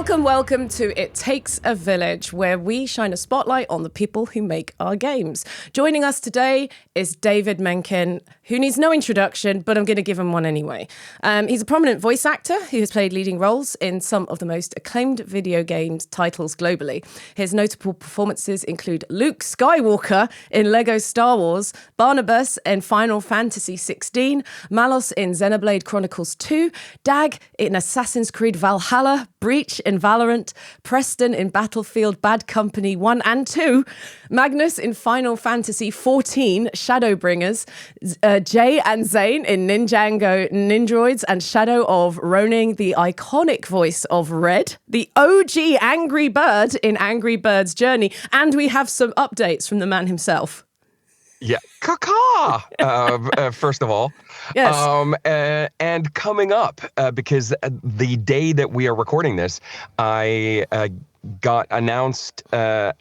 Welcome to It Takes a Village, where we shine a spotlight on the people who make our games. Joining us today is David Menkin, who needs no introduction, but I'm going to give him one anyway. He's a prominent voice actor who has played leading roles in some of the most acclaimed video games titles globally. His notable performances include Luke Skywalker in Lego Star Wars, Barnabas in Final Fantasy XVI, Malos in Xenoblade Chronicles 2, Dag in Assassin's Creed Valhalla, Breach in Valorant, Preston in Battlefield Bad Company 1 and 2, Magnus in Final Fantasy XIV, Shadowbringers, Jay and Zane in Ninjago, Nindroids and Shadow of Roning, the iconic voice of Red, the OG Angry Bird in Angry Bird's Journey, and we have some updates from the man himself. Yeah, caca. First of all, yes. And coming up, because the day that we are recording this, I got announced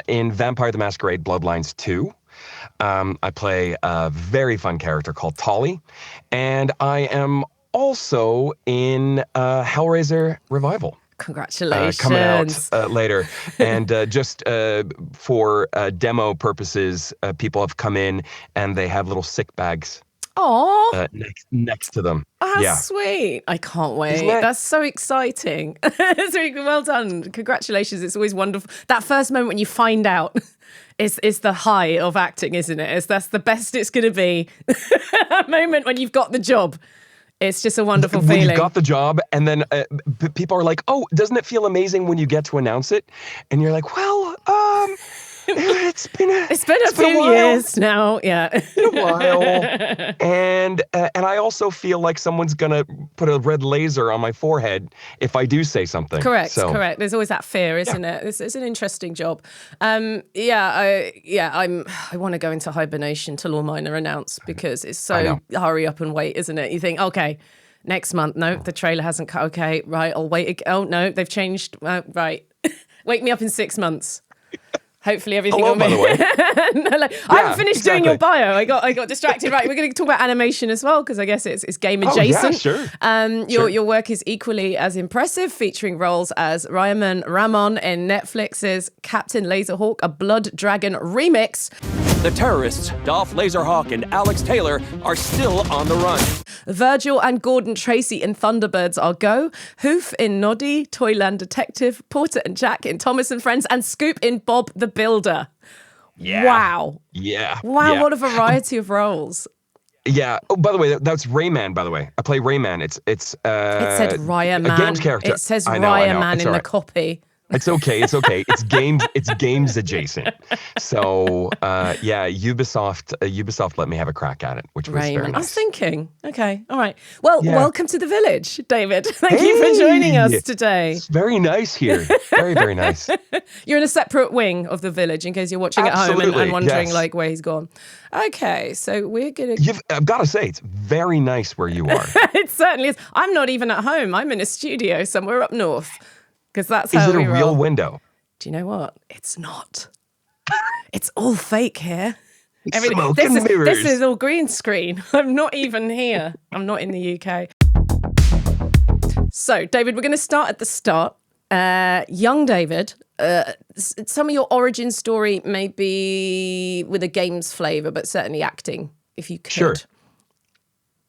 in Vampire the Masquerade Bloodlines 2. I play a very fun character called Tolly, and I am also in Hellraiser Revival. Congratulations. Coming out later. And just for demo purposes, people have come in and they have little sick bags next to them. Oh, that's sweet. I can't wait. That's so exciting. That's really well done. Congratulations. It's always wonderful. That first moment when you find out is the high of acting, isn't it? That's the best it's going to be. That moment when you've got the job. It's just a wonderful feeling. When you got the job, and then people are like, "Oh, doesn't it feel amazing when you get to announce it?" And you're like, "Well, it's been a few years now, yeah, it's been a while." And I also feel like someone's gonna put a red laser on my forehead if I do say something. Correct. There's always that fear, isn't it? It's an interesting job. I want to go into hibernation till all mine are announced because it's so hurry up and wait, isn't it? You think, okay, next month, no, the trailer hasn't cut. Okay, right, I'll wait. Oh no, they've changed. Right, wake me up in 6 months. Hopefully everything will be. By the way. I haven't finished doing your bio. I got distracted. Right, we're going to talk about animation as well because I guess it's game adjacent. Oh, yeah, sure. Your work is equally as impressive, featuring roles as Ramon in Netflix's Captain Laserhawk, a Blood Dragon remix. The terrorists, Dolph Laserhawk and Alex Taylor, are still on the run. Virgil and Gordon Tracy in Thunderbirds are Go, Hoof in Noddy, Toyland Detective, Porter and Jack in Thomas and Friends, and Scoop in Bob the Builder. Yeah. Wow. Yeah. Wow, yeah. What a variety of roles. Yeah. Oh, by the way, that's Rayman, by the way. I play Rayman. It said Ryaman. A games character. It says Ryaman in the copy. It's okay. It's games adjacent. So Ubisoft let me have a crack at it, which was very nice. I was thinking, okay, all right. Well, welcome to the village, David. Thank you for joining us today. It's very nice here. Very, very nice. You're in a separate wing of the village in case you're watching at home and wondering like where he's gone. Okay, so we're gonna. I've got to say, it's very nice where you are. It certainly is. I'm not even at home. I'm in a studio somewhere up north. Because that's how we roll. Is it a real window? Do you know what? It's not. It's all fake here. Smoke and mirrors. This is all green screen. I'm not even here. I'm not in the UK. So, David, we're going to start at the start. Young David, some of your origin story may be with a games flavour, but certainly acting, if you could. Sure.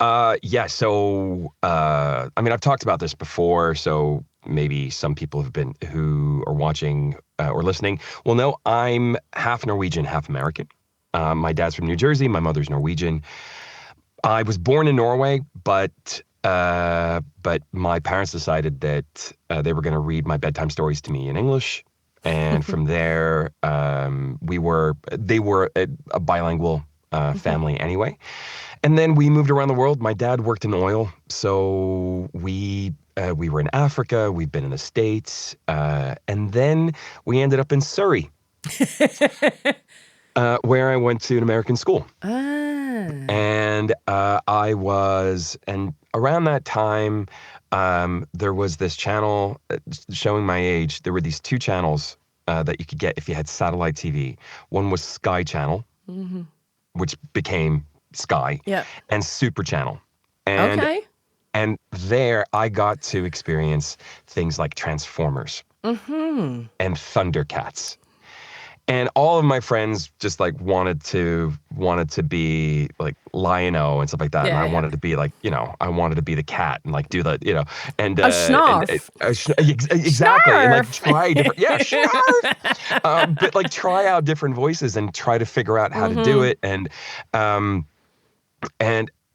So, I've talked about this before, so maybe some people who are watching or listening will know I'm half Norwegian, half American. My dad's from New Jersey. My mother's Norwegian. I was born in Norway, but my parents decided that they were going to read my bedtime stories to me in English. And from there, they were a bilingual family anyway. And then we moved around the world. My dad worked in oil, so we were in Africa. We've been in the States, and then we ended up in Surrey, where I went to an American school. And around that time, there was this channel showing my age. There were these two channels that you could get if you had satellite TV. One was Sky Channel, which became Sky, and Super Channel. And there I got to experience things like Transformers and Thundercats. And all of my friends just like wanted to be like Lion-O and stuff like that. Yeah, and I yeah. wanted to be like, I wanted to be the cat and like do the, and Snarf. exactly. And like Snarf. try different, snarf. But like try out different voices and try to figure out how to do it. And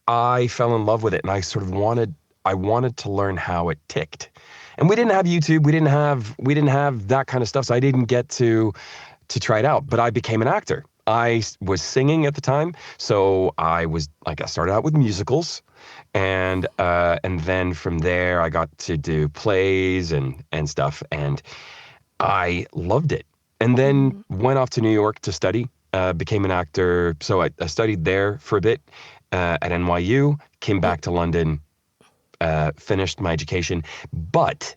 I fell in love with it, and I sort of wanted to learn how it ticked. And we didn't have YouTube, we didn't have that kind of stuff, so I didn't get to try it out. But I became an actor. I was singing at the time, so I started out with musicals, and then from there I got to do plays and stuff, and I loved it. And then went off to New York to study, became an actor. So I studied there for a bit at NYU, came back to London, finished my education. But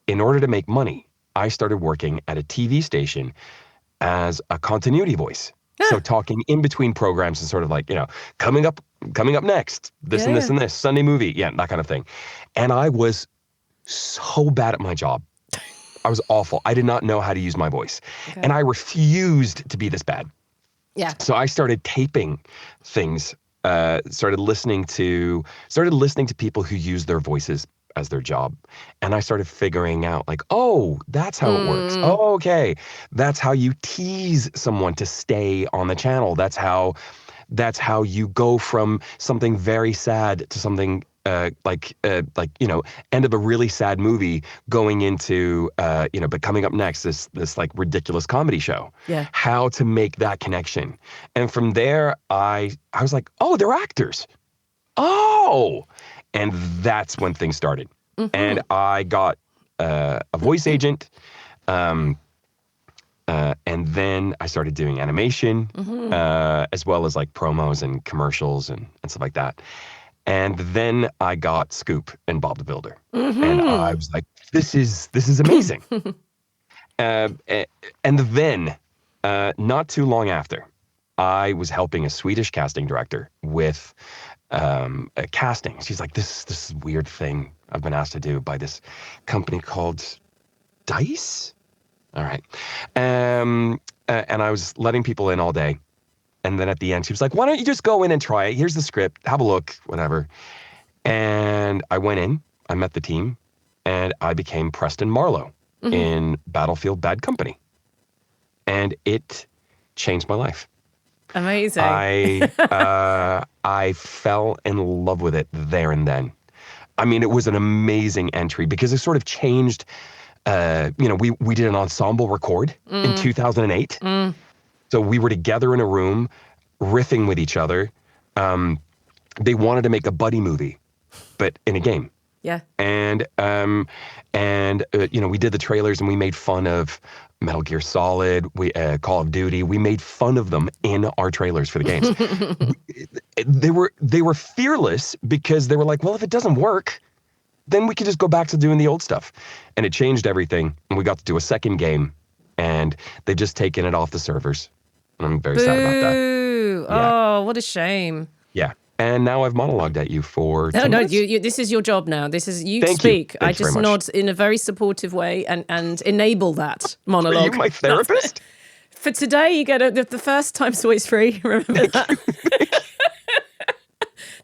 in order to make money, I started working at a TV station as a continuity voice. So talking in between programs and sort of like, coming up next, this and this and this, Sunday movie, that kind of thing. And I was so bad at my job. I was awful. I did not know how to use my voice. Okay. And I refused to be this bad. Yeah. So I started taping things, started listening to people who use their voices as their job. And I started figuring out like, oh, that's how it works. Oh, okay. That's how you tease someone to stay on the channel. That's how you go from something very sad to something end of a really sad movie going into, but coming up next, this like ridiculous comedy show. Yeah. How to make that connection. And from there, I was like, oh, they're actors. Oh. And that's when things started. And I got a voice agent. And then I started doing animation, as well as like promos and commercials and stuff like that. And then I got Scoop and Bob the Builder. And I was like, this is amazing. And then, not too long after, I was helping a Swedish casting director with a casting. She's like, this is a weird thing I've been asked to do by this company called Dice? All right. And I was letting people in all day. And then at the end, she was like, why don't you just go in and try it? Here's the script. Have a look, whatever. And I went in, I met the team, and I became Preston Marlowe in Battlefield Bad Company. And it changed my life. Amazing. I fell in love with it there and then. I mean, it was an amazing entry because it sort of changed. We did an ensemble record in 2008. So we were together in a room, riffing with each other. They wanted to make a buddy movie, but in a game. Yeah. And we did the trailers and we made fun of Metal Gear Solid, Call of Duty. We made fun of them in our trailers for the games. They were fearless because they were like, well, if it doesn't work, then we could just go back to doing the old stuff. And it changed everything. And we got to do a second game, and they've just taken it off the servers. And I'm very sad about that. Yeah. Oh, what a shame. Yeah. And now I've monologued at you for 10 minutes. You, this is your job now. This is, you Thank speak. You. I just nod in a very supportive way and enable that monologue. Are you my therapist? For today, you get the first time's always free. Remember that?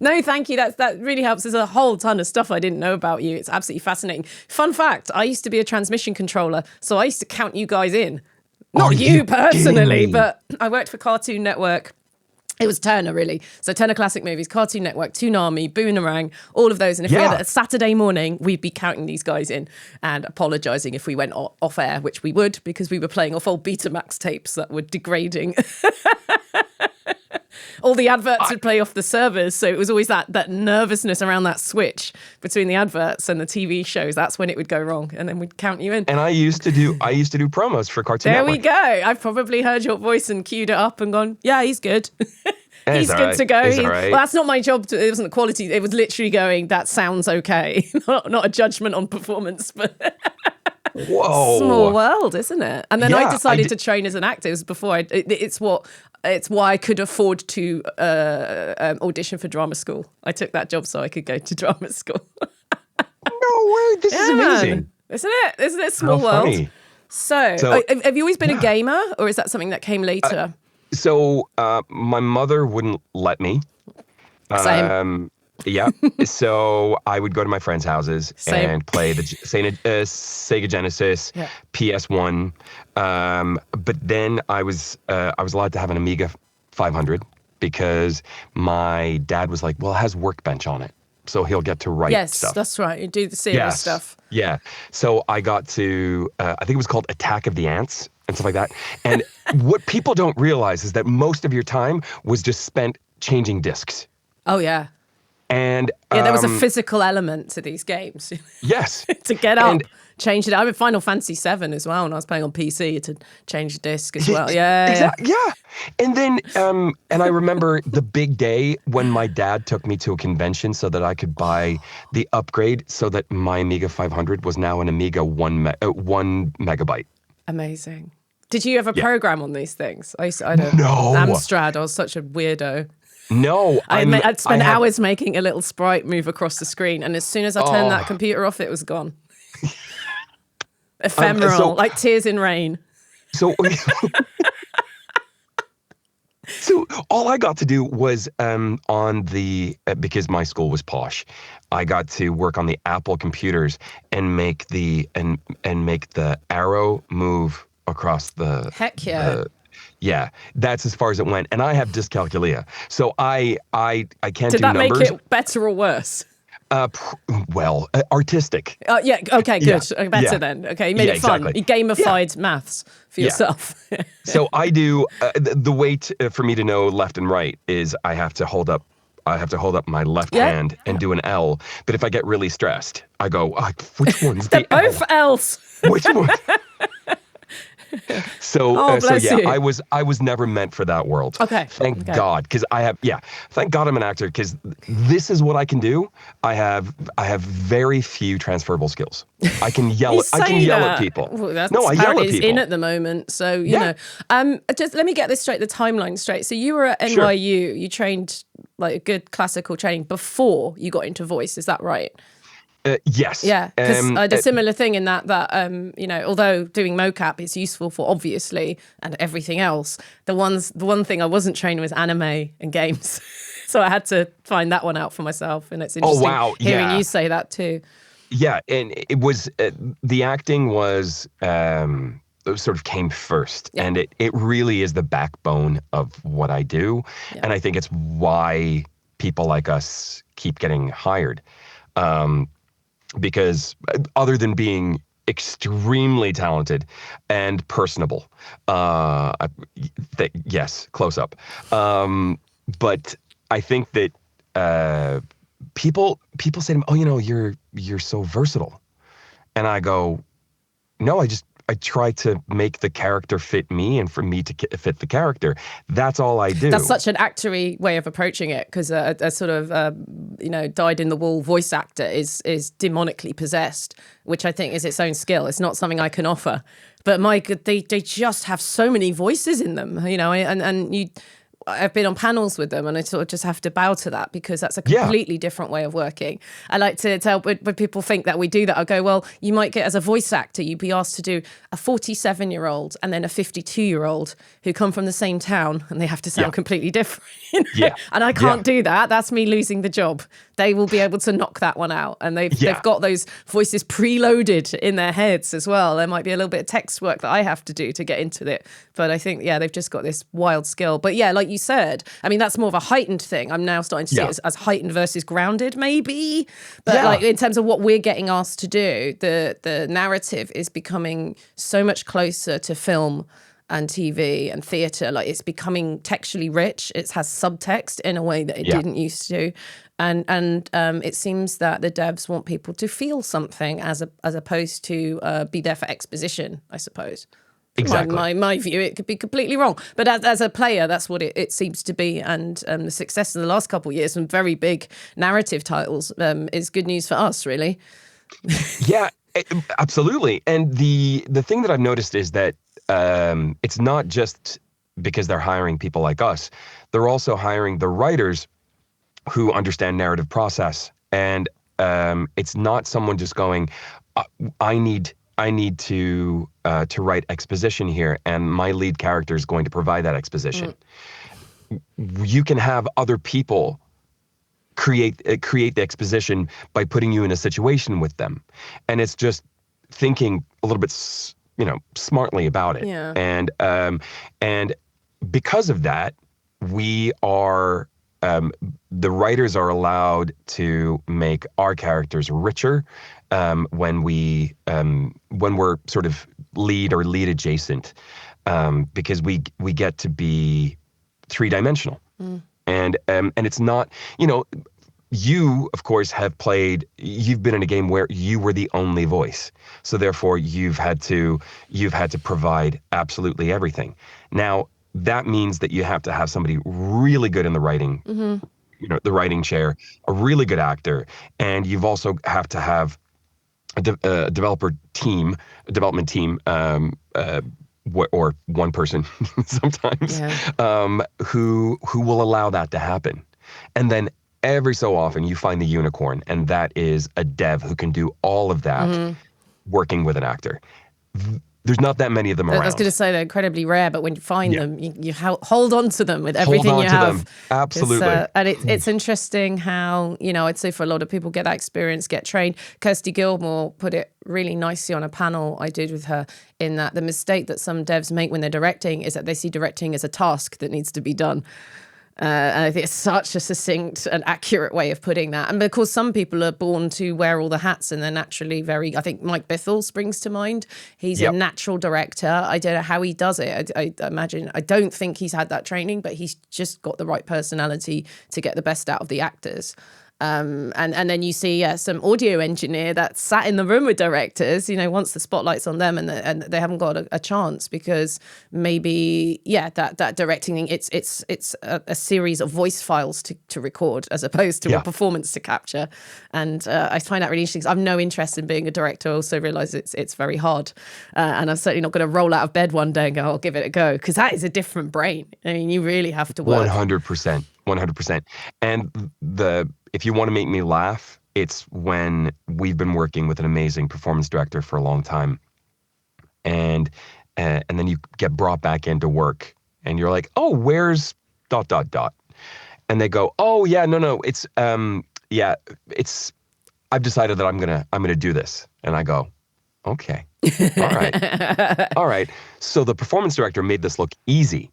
No, thank you. That really helps. There's a whole ton of stuff I didn't know about you. It's absolutely fascinating. Fun fact, I used to be a transmission controller, so I used to count you guys in. Not you personally, but I worked for Cartoon Network. It was Turner, really. So Turner Classic Movies, Cartoon Network, Toonami, Boomerang, all of those. And if we had a Saturday morning, we'd be counting these guys in and apologising if we went off air, which we would, because we were playing off old Betamax tapes that were degrading. All the adverts would play off the servers, so it was always that nervousness around that switch between the adverts and the TV shows. That's when it would go wrong, and then we'd count you in. And I used to do promos for Cartoon Network. There we go. I've probably heard your voice and queued it up and gone, yeah, he's good. He's good to go. Well, that's not my job. It wasn't the quality. It was literally going, that sounds okay. Not a judgment on performance, but... Whoa. Small world, isn't it? And then I decided to train as an actor. It was before it's why I could afford to audition for drama school. I took that job so I could go to drama school. No way! This is amazing. Isn't it? Isn't it a small How world? funny. So, have you always been a gamer, or is that something that came later? So my mother wouldn't let me. Same. Yeah. So I would go to my friends' houses Same. and play the Sega Genesis, Yeah. PS1. But then I was allowed to have an Amiga 500 because my dad was like, well, it has Workbench on it, so he'll get to write stuff. Yes, that's right. You do the serious stuff. Yeah. So I got to, I think it was called Attack of the Ants and stuff like that. And what people don't realize is that most of your time was just spent changing discs. Oh, yeah. And there was a physical element to these games. Yes. To get up, change it. I mean, Final Fantasy VII as well, when I was playing on PC, to change the disc as well. Yeah. Exactly. Yeah. And then, and I remember the big day when my dad took me to a convention so that I could buy the upgrade so that my Amiga 500 was now an Amiga 1 megabyte. Amazing. Did you ever program on these things? I had a No. Amstrad. I was such a weirdo. No. I'd spend hours making a little sprite move across the screen, and as soon as I turned that computer off, it was gone. Ephemeral, like tears in rain. So, so all I got to do was on the because my school was posh, I got to work on the Apple computers and make the make the arrow move across the. Heck yeah. Yeah, that's as far as it went, and I have dyscalculia, so I can't do numbers. Did that make it better or worse? Well, artistic. Yeah. Okay. Good. Yeah. Better then. Okay. You made it fun. Exactly. You gamified maths for yourself. So I do. The way for me to know left and right is I have to hold up my left hand and do an L. But if I get really stressed, I go, which one's the They're both L's. Which one? So you. I was never meant for that world. Okay. Thank God, because thank God I'm an actor, because this is what I can do. I have very few transferable skills. I can yell. At people. Well, that's no, I yell at he's people. in at the moment, so you know. Just let me get this straight. The timeline straight. So you were at NYU. Sure. You trained like a good classical training before you got into voice. Is that right? Yes. Yeah, because I had a similar thing in that although doing mocap is useful for obviously and everything else, the one thing I wasn't trained was anime and games, so I had to find that one out for myself, and it's interesting hearing you say that too. Yeah, and it was the acting was sort of came first, and it really is the backbone of what I do, and I think it's why people like us keep getting hired. Because other than being extremely talented and personable, yes, close up. But I think that people say to me, "Oh, you're so versatile," and I go, "No, I try to make the character fit me and for me to fit the character. That's all I do." That's such an actory way of approaching it, because a sort of, dyed-in-the-wool voice actor is demonically possessed, which I think is its own skill. It's not something I can offer. But my God, they just have so many voices in them, and you... I've been on panels with them, and I sort of just have to bow to that, because that's a completely different way of working. I like to tell when people think that we do that, I go, well, you might get, as a voice actor, you'd be asked to do a 47-year-old and then a 52-year-old who come from the same town, and they have to sound completely different. And I can't do that. That's me losing the job. They will be able to knock that one out, and they've got those voices preloaded in their heads as well. There might be a little bit of text work that I have to do to get into it, but I think they've just got this wild skill. But like you said, I mean, that's more of a heightened thing. I'm now starting to see it as heightened versus grounded, maybe. But like in terms of what we're getting asked to do, the narrative is becoming so much closer to film and TV and theatre. Like, it's becoming textually rich. It has subtext in a way that it didn't used to. And it seems that the devs want people to feel something as opposed to be there for exposition, I suppose. Exactly. My view, it could be completely wrong. But as a player, that's what it seems to be. And the success in the last couple of years, some very big narrative titles, is good news for us, really. Yeah, absolutely. And the thing that I've noticed is that it's not just because they're hiring people like us. They're also hiring the writers who understand narrative process. And it's not someone just going, I need to write exposition here, and my lead character is going to provide that exposition. You can have other people create the exposition by putting you in a situation with them, and it's just thinking a little bit, smartly about it. Yeah. And because of that, we are. The writers are allowed to make our characters richer when we're sort of lead adjacent, because we get to be three-dimensional. And it's not, you of course you've been in a game where you were the only voice, so therefore you've had to provide absolutely everything. Now that means that you have to have somebody really good in the writing, the writing chair, a really good actor, and you've also have to have a development team, or one person sometimes, who will allow that to happen. And then every so often you find the unicorn, and that is a dev who can do all of that working with an actor. There's not that many of them around. I was going to say they're incredibly rare, but when you find them, you hold on to them with everything you have. Hold on to them, absolutely. And it's interesting how, I'd say for a lot of people get that experience, get trained. Kirsty Gilmore put it really nicely on a panel I did with her, in that the mistake that some devs make when they're directing is that they see directing as a task that needs to be done. And I think it's such a succinct and accurate way of putting that. And of course, some people are born to wear all the hats, and they're naturally I think Mike Bithell springs to mind. He's a natural director. I don't know how he does it. I imagine, I don't think he's had that training, but he's just got the right personality to get the best out of the actors. And then you see some audio engineer that sat in the room with directors, once the spotlight's on them, and they haven't got a chance because maybe, that directing thing, it's a series of voice files to record as opposed to a performance to capture. And I find that really interesting because I've no interest in being a director. I also realise it's very hard. And I'm certainly not going to roll out of bed one day and go, I'll give it a go, because that is a different brain. I mean, you really have to work. 100%. 100%. And if you want to make me laugh, it's when we've been working with an amazing performance director for a long time, and then you get brought back into work, and you're like, oh, where's ... And they go, oh yeah, no, it's I've decided that I'm gonna do this, and I go, okay, all right. So the performance director made this look easy,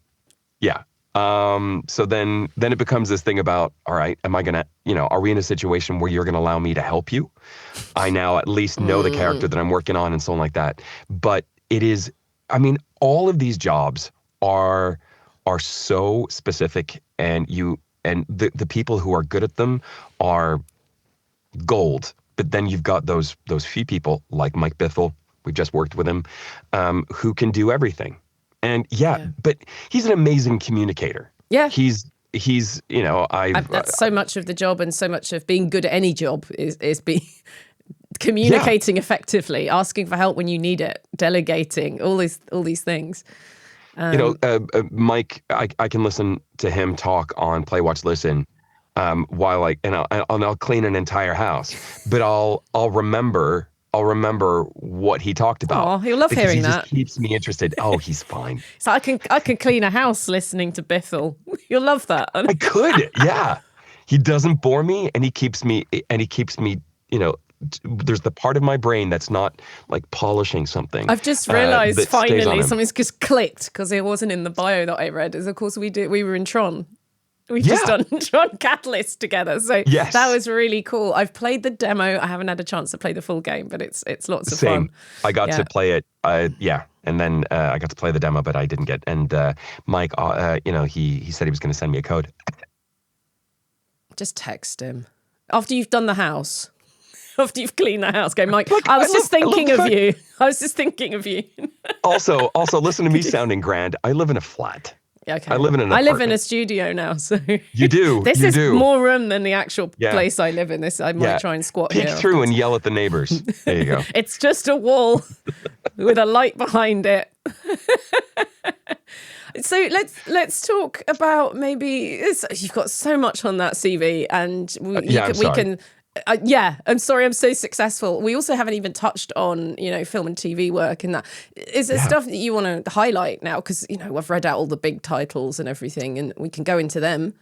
yeah. So then it becomes this thing about, all right, am I gonna, are we in a situation where you're gonna allow me to help you? I now at least know the character that I'm working on and so on like that. But it is, all of these jobs are so specific, and the people who are good at them are gold. But then you've got those few people like Mike Bithell, we just worked with him, who can do everything. And but he's an amazing communicator. Yeah. He's that's so much of the job, and so much of being good at any job is being communicating effectively, asking for help when you need it, delegating, all these things. Mike, I can listen to him talk on Play, Watch, Listen while I'll clean an entire house, but I'll remember what he talked about. Oh, he'll love hearing that. Just keeps me interested. Oh, he's fine. So I can clean a house listening to Bithell. You'll love that. I could, yeah. He doesn't bore me, and he keeps me. There's the part of my brain that's not like polishing something. I've just realised finally something's just clicked, because it wasn't in the bio that I read. Is of course we were in Tron. We've just done Tron Catalyst together, so that was really cool. I've played the demo. I haven't had a chance to play the full game, but it's lots of fun. I got to play it, and then I got to play the demo, but I didn't get. And Mike, he said he was going to send me a code. Just text him after you've done the house. After you've cleaned the house, go, Mike. I was just thinking of you. Also, listen to me sounding grand. I live in a flat. Okay. I live in an apartment. I live in a studio now, so you do. This is more room than the actual place I live in. This I might try and squat Peek here. Peek through and yell at the neighbors. There you go. It's just a wall with a light behind it. So let's talk about maybe you've got so much on that CV, and we can Yeah, I'm sorry I'm so successful. We also haven't even touched on, film and TV work and that. Is there stuff that you want to highlight now? Because, I've read out all the big titles and everything, and we can go into them.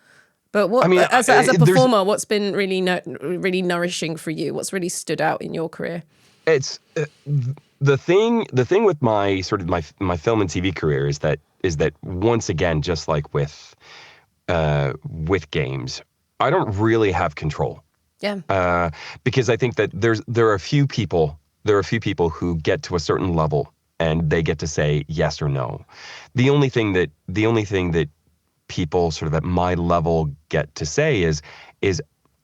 But what, as a performer, what's been really nourishing for you? What's really stood out in your career? It's the thing with my sort of my film and TV career is that once again, just like with games, I don't really have control. Yeah. Because I think that there are a few people who get to a certain level and they get to say yes or no. The only thing that people sort of at my level get to say is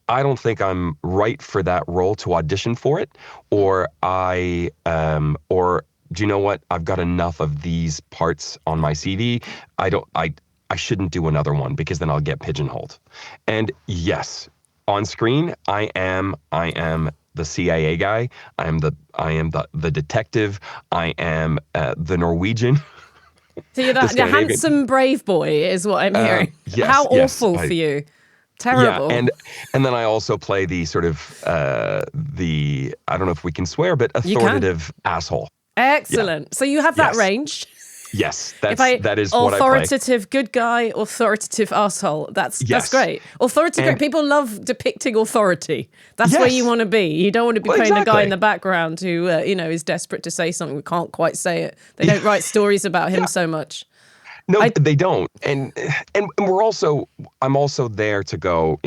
I don't think I'm right for that role to audition for it, or or do you know what? I've got enough of these parts on my CV. I shouldn't do another one because then I'll get pigeonholed. And yes, on screen, I am the CIA guy. I am the detective. I am the Norwegian. So you're the handsome brave boy, is what I'm hearing. Yes, How awful for you. Terrible. Yeah, and then I also play the sort of I don't know if we can swear, but authoritative asshole. Excellent. Yeah. So you have that range. Yes, that is what I play. Authoritative good guy, authoritative asshole. That's great. Authoritative. People love depicting authority. That's where you want to be. You don't want to be playing a guy in the background who is desperate to say something but can't quite say it. They don't write stories about him so much. No, they don't. And I'm also there to go,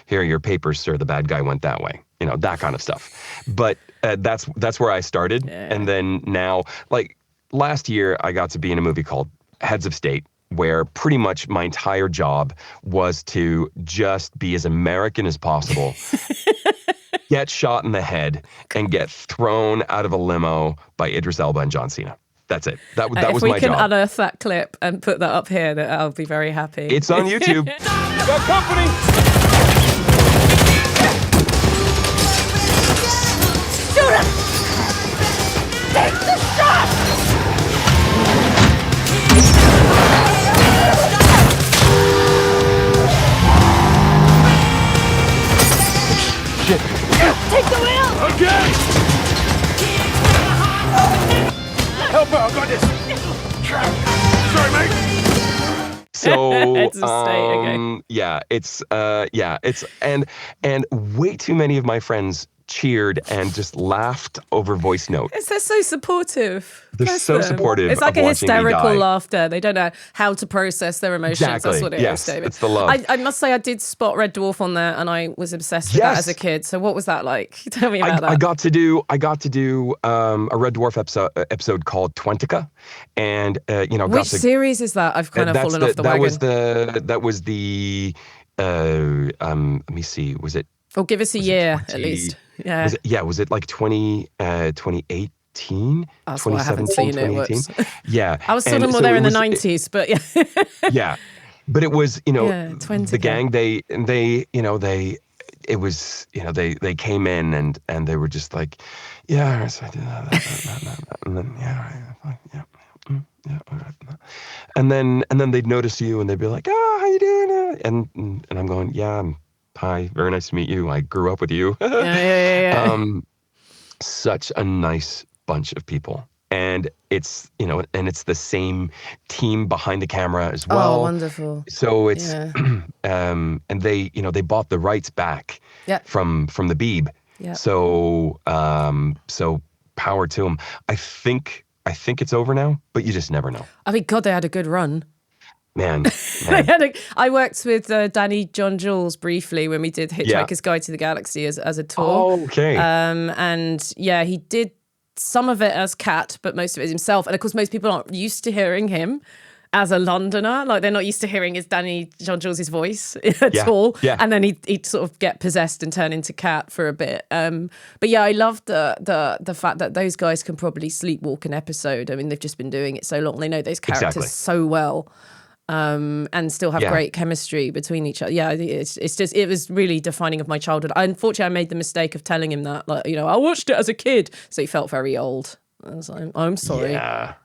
here are your papers, sir, the bad guy went that way. That kind of stuff. But that's where I started. Yeah. And then now, like last year, I got to be in a movie called Heads of State, where pretty much my entire job was to just be as American as possible, get shot in the head, and get thrown out of a limo by Idris Elba and John Cena. That's it. That was my job. If we can unearth that clip and put that up here, that I'll be very happy. It's on YouTube. Got company! Shoot him! Take the shot! Shit. Take the wheel! Okay! Help out, I got this! Sorry, mate! So, It's a state, okay. and way too many of my friends cheered and just laughed over voice notes. They're so supportive. They're so supportive. It's like of a watching me hysterical die. laughter. They don't know how to process their emotions. Exactly. That's what it is, David. It's the love. I must say I did spot Red Dwarf on there, and I was obsessed with that as a kid. So what was that like? Tell me about that. I got to do a Red Dwarf episode called Twentica, and which series is that? I've kind of fallen off the wagon. That was the let me see. Was it? Oh, give us a year at least. Yeah. Was it like 2018? That's why I haven't seen it. Whoops. Yeah. I was sort of more there in the 90s, but yeah. Yeah. But it was, the gang, they came in and they were just like, yeah, so I did that. And then, and then they'd notice you and they'd be like, oh, how you doing? And I'm going, yeah, hi, very nice to meet you. I grew up with you. Yeah. Such a nice bunch of people. And it's, and it's the same team behind the camera as well. Oh, wonderful. So it's, and they bought the rights back from the Beeb. Yeah. So, so power to them. I think it's over now, but you just never know. I mean, God, they had a good run. Man. I worked with Danny John Jules briefly when we did Hitchhiker's Guide to the Galaxy as a tour. Oh, okay. And he did some of it as Cat, but most of it as himself. And of course, most people aren't used to hearing him as a Londoner. Like, they're not used to hearing his Danny John Jules' voice at all. Yeah. And then he'd sort of get possessed and turn into Cat for a bit. But yeah, I love the fact that those guys can probably sleepwalk an episode. I mean, they've just been doing it so long. They know those characters so well. And still have great chemistry between each other. Yeah, it was really defining of my childhood. Unfortunately, I made the mistake of telling him that, like, I watched it as a kid, so he felt very old. I was like, I'm sorry,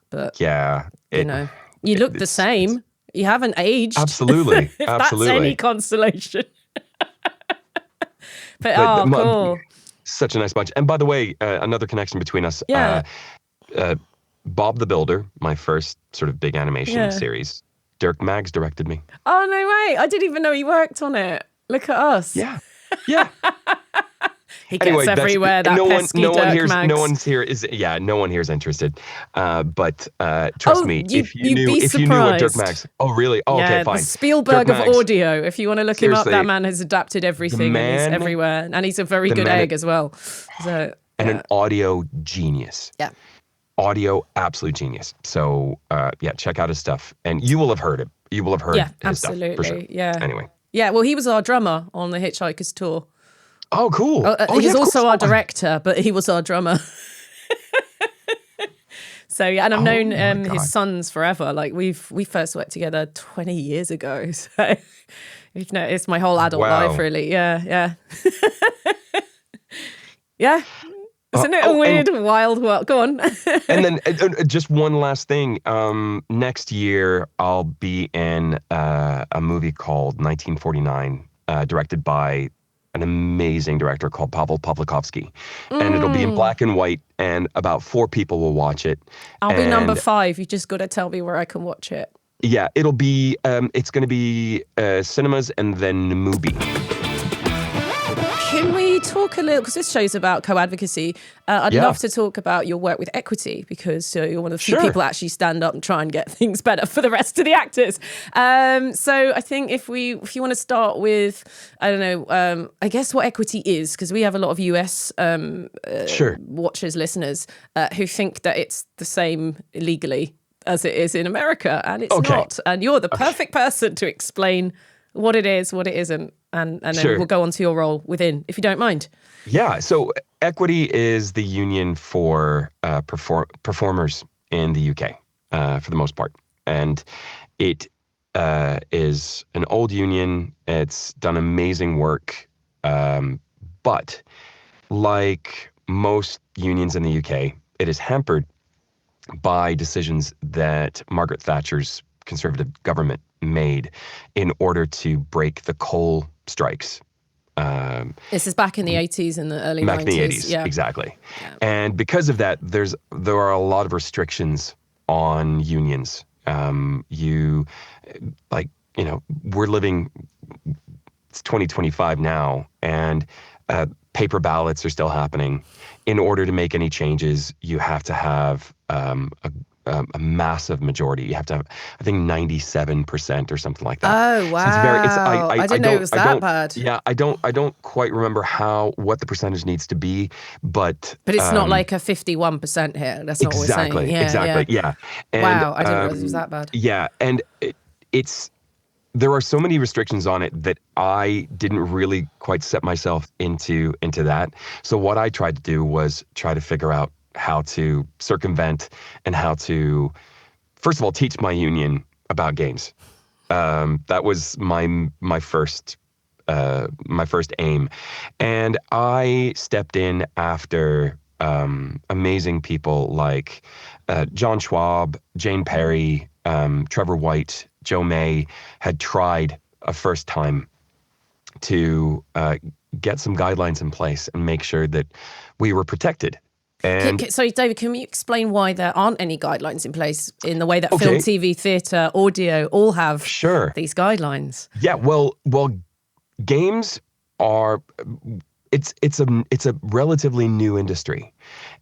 but you look the same. You haven't aged. Absolutely, if that's any consolation. But But cool. such a nice bunch. And by the way, another connection between us. Yeah. Bob the Builder, my first sort of big animation Yeah. series. Dirk Maggs directed me. Oh, no way. I didn't even know he worked on it. Look at us. Yeah. He gets everywhere, that pesky no Dirk Maggs. No one's here is interested. But trust me, if you knew what Dirk Maggs. Oh, really? Oh, okay, fine. The Spielberg Dirk of Maggs, audio. If you want to look him up, that man has adapted everything and he's everywhere. And he's a very good egg as well. So, an audio genius. Yeah. Audio absolute genius. So check out his stuff, and you will have heard it. You will have heard his stuff for sure. Yeah. Anyway. Yeah. Well, he was our drummer on the Hitchhiker's Tour. Oh, cool. He's also our director, but he was our drummer. So yeah, and I've known his sons forever. Like we first worked together 20 years ago. So it's my whole adult life, really. Yeah. Yeah. Isn't it a weird, wild world? Go on. And then just one last thing. Next year, I'll be in a movie called 1949, directed by an amazing director called Pavel Pawlikowski. And it'll be in black and white, and about 4 people will watch it. I'll be number 5. You just got to tell me where I can watch it. Yeah, it'll be, it's going to be cinemas and then Mubi. Can we talk a little, because this show's about co-advocacy. I'd love to talk about your work with equity, because you're one of the few people that actually stand up and try and get things better for the rest of the actors. So I think if you want to start with, I don't know, I guess what equity is, because we have a lot of US watchers, listeners, who think that it's the same legally as it is in America, and it's not. And you're the perfect person to explain what it is, what it isn't, and then we'll go on to your role within, if you don't mind. Yeah, so Equity is the union for performers in the UK, for the most part. And it is an old union. It's done amazing work. But like most unions in the UK, it is hampered by decisions that Margaret Thatcher's Conservative government made in order to break the coal strikes. This is back in the 80s and the early 90s. Back in the 80s, exactly. Yeah. And because of that, there are a lot of restrictions on unions. We're living, it's 2025 now, and paper ballots are still happening. In order to make any changes, you have to have a massive majority. You have to have, I think, 97% or something like that. Oh, wow. I didn't know it was that bad. Yeah, I don't quite remember what the percentage needs to be, but it's not like a 51% here. That's not what we're saying. Yeah. And, wow, I didn't realize it was that bad. Yeah, and there are so many restrictions on it that I didn't really quite set myself into that. So what I tried to do was try to figure out how to circumvent and how to, first of all, teach my union about games. That was my first aim. And I stepped in after amazing people like John Schwab, Jane Perry, Trevor White, Joe May had tried a first time to get some guidelines in place and make sure that we were protected. And sorry, David, can you explain why there aren't any guidelines in place in the way that film, TV, theatre, audio all have these guidelines? Yeah, well, games are, it's a relatively new industry,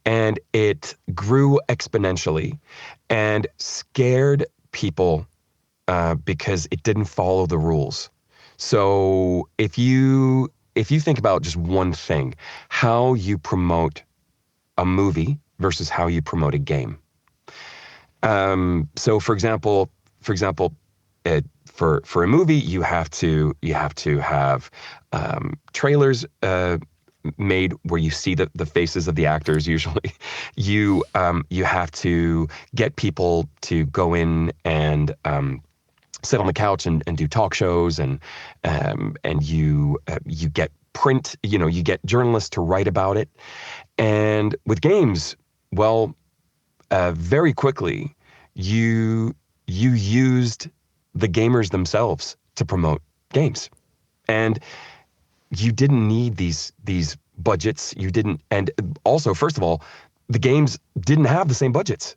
and it grew exponentially and scared people because it didn't follow the rules. So if you think about just one thing, how you promote a movie versus how you promote a game. So for example, for a movie, you have to have trailers made where you see the faces of the actors. Usually, you have to get people to go in and sit on the couch and do talk shows, and you get print. You get journalists to write about it. And with games, well, very quickly, you used the gamers themselves to promote games. And you didn't need these budgets. You didn't, and also, first of all, the games didn't have the same budgets.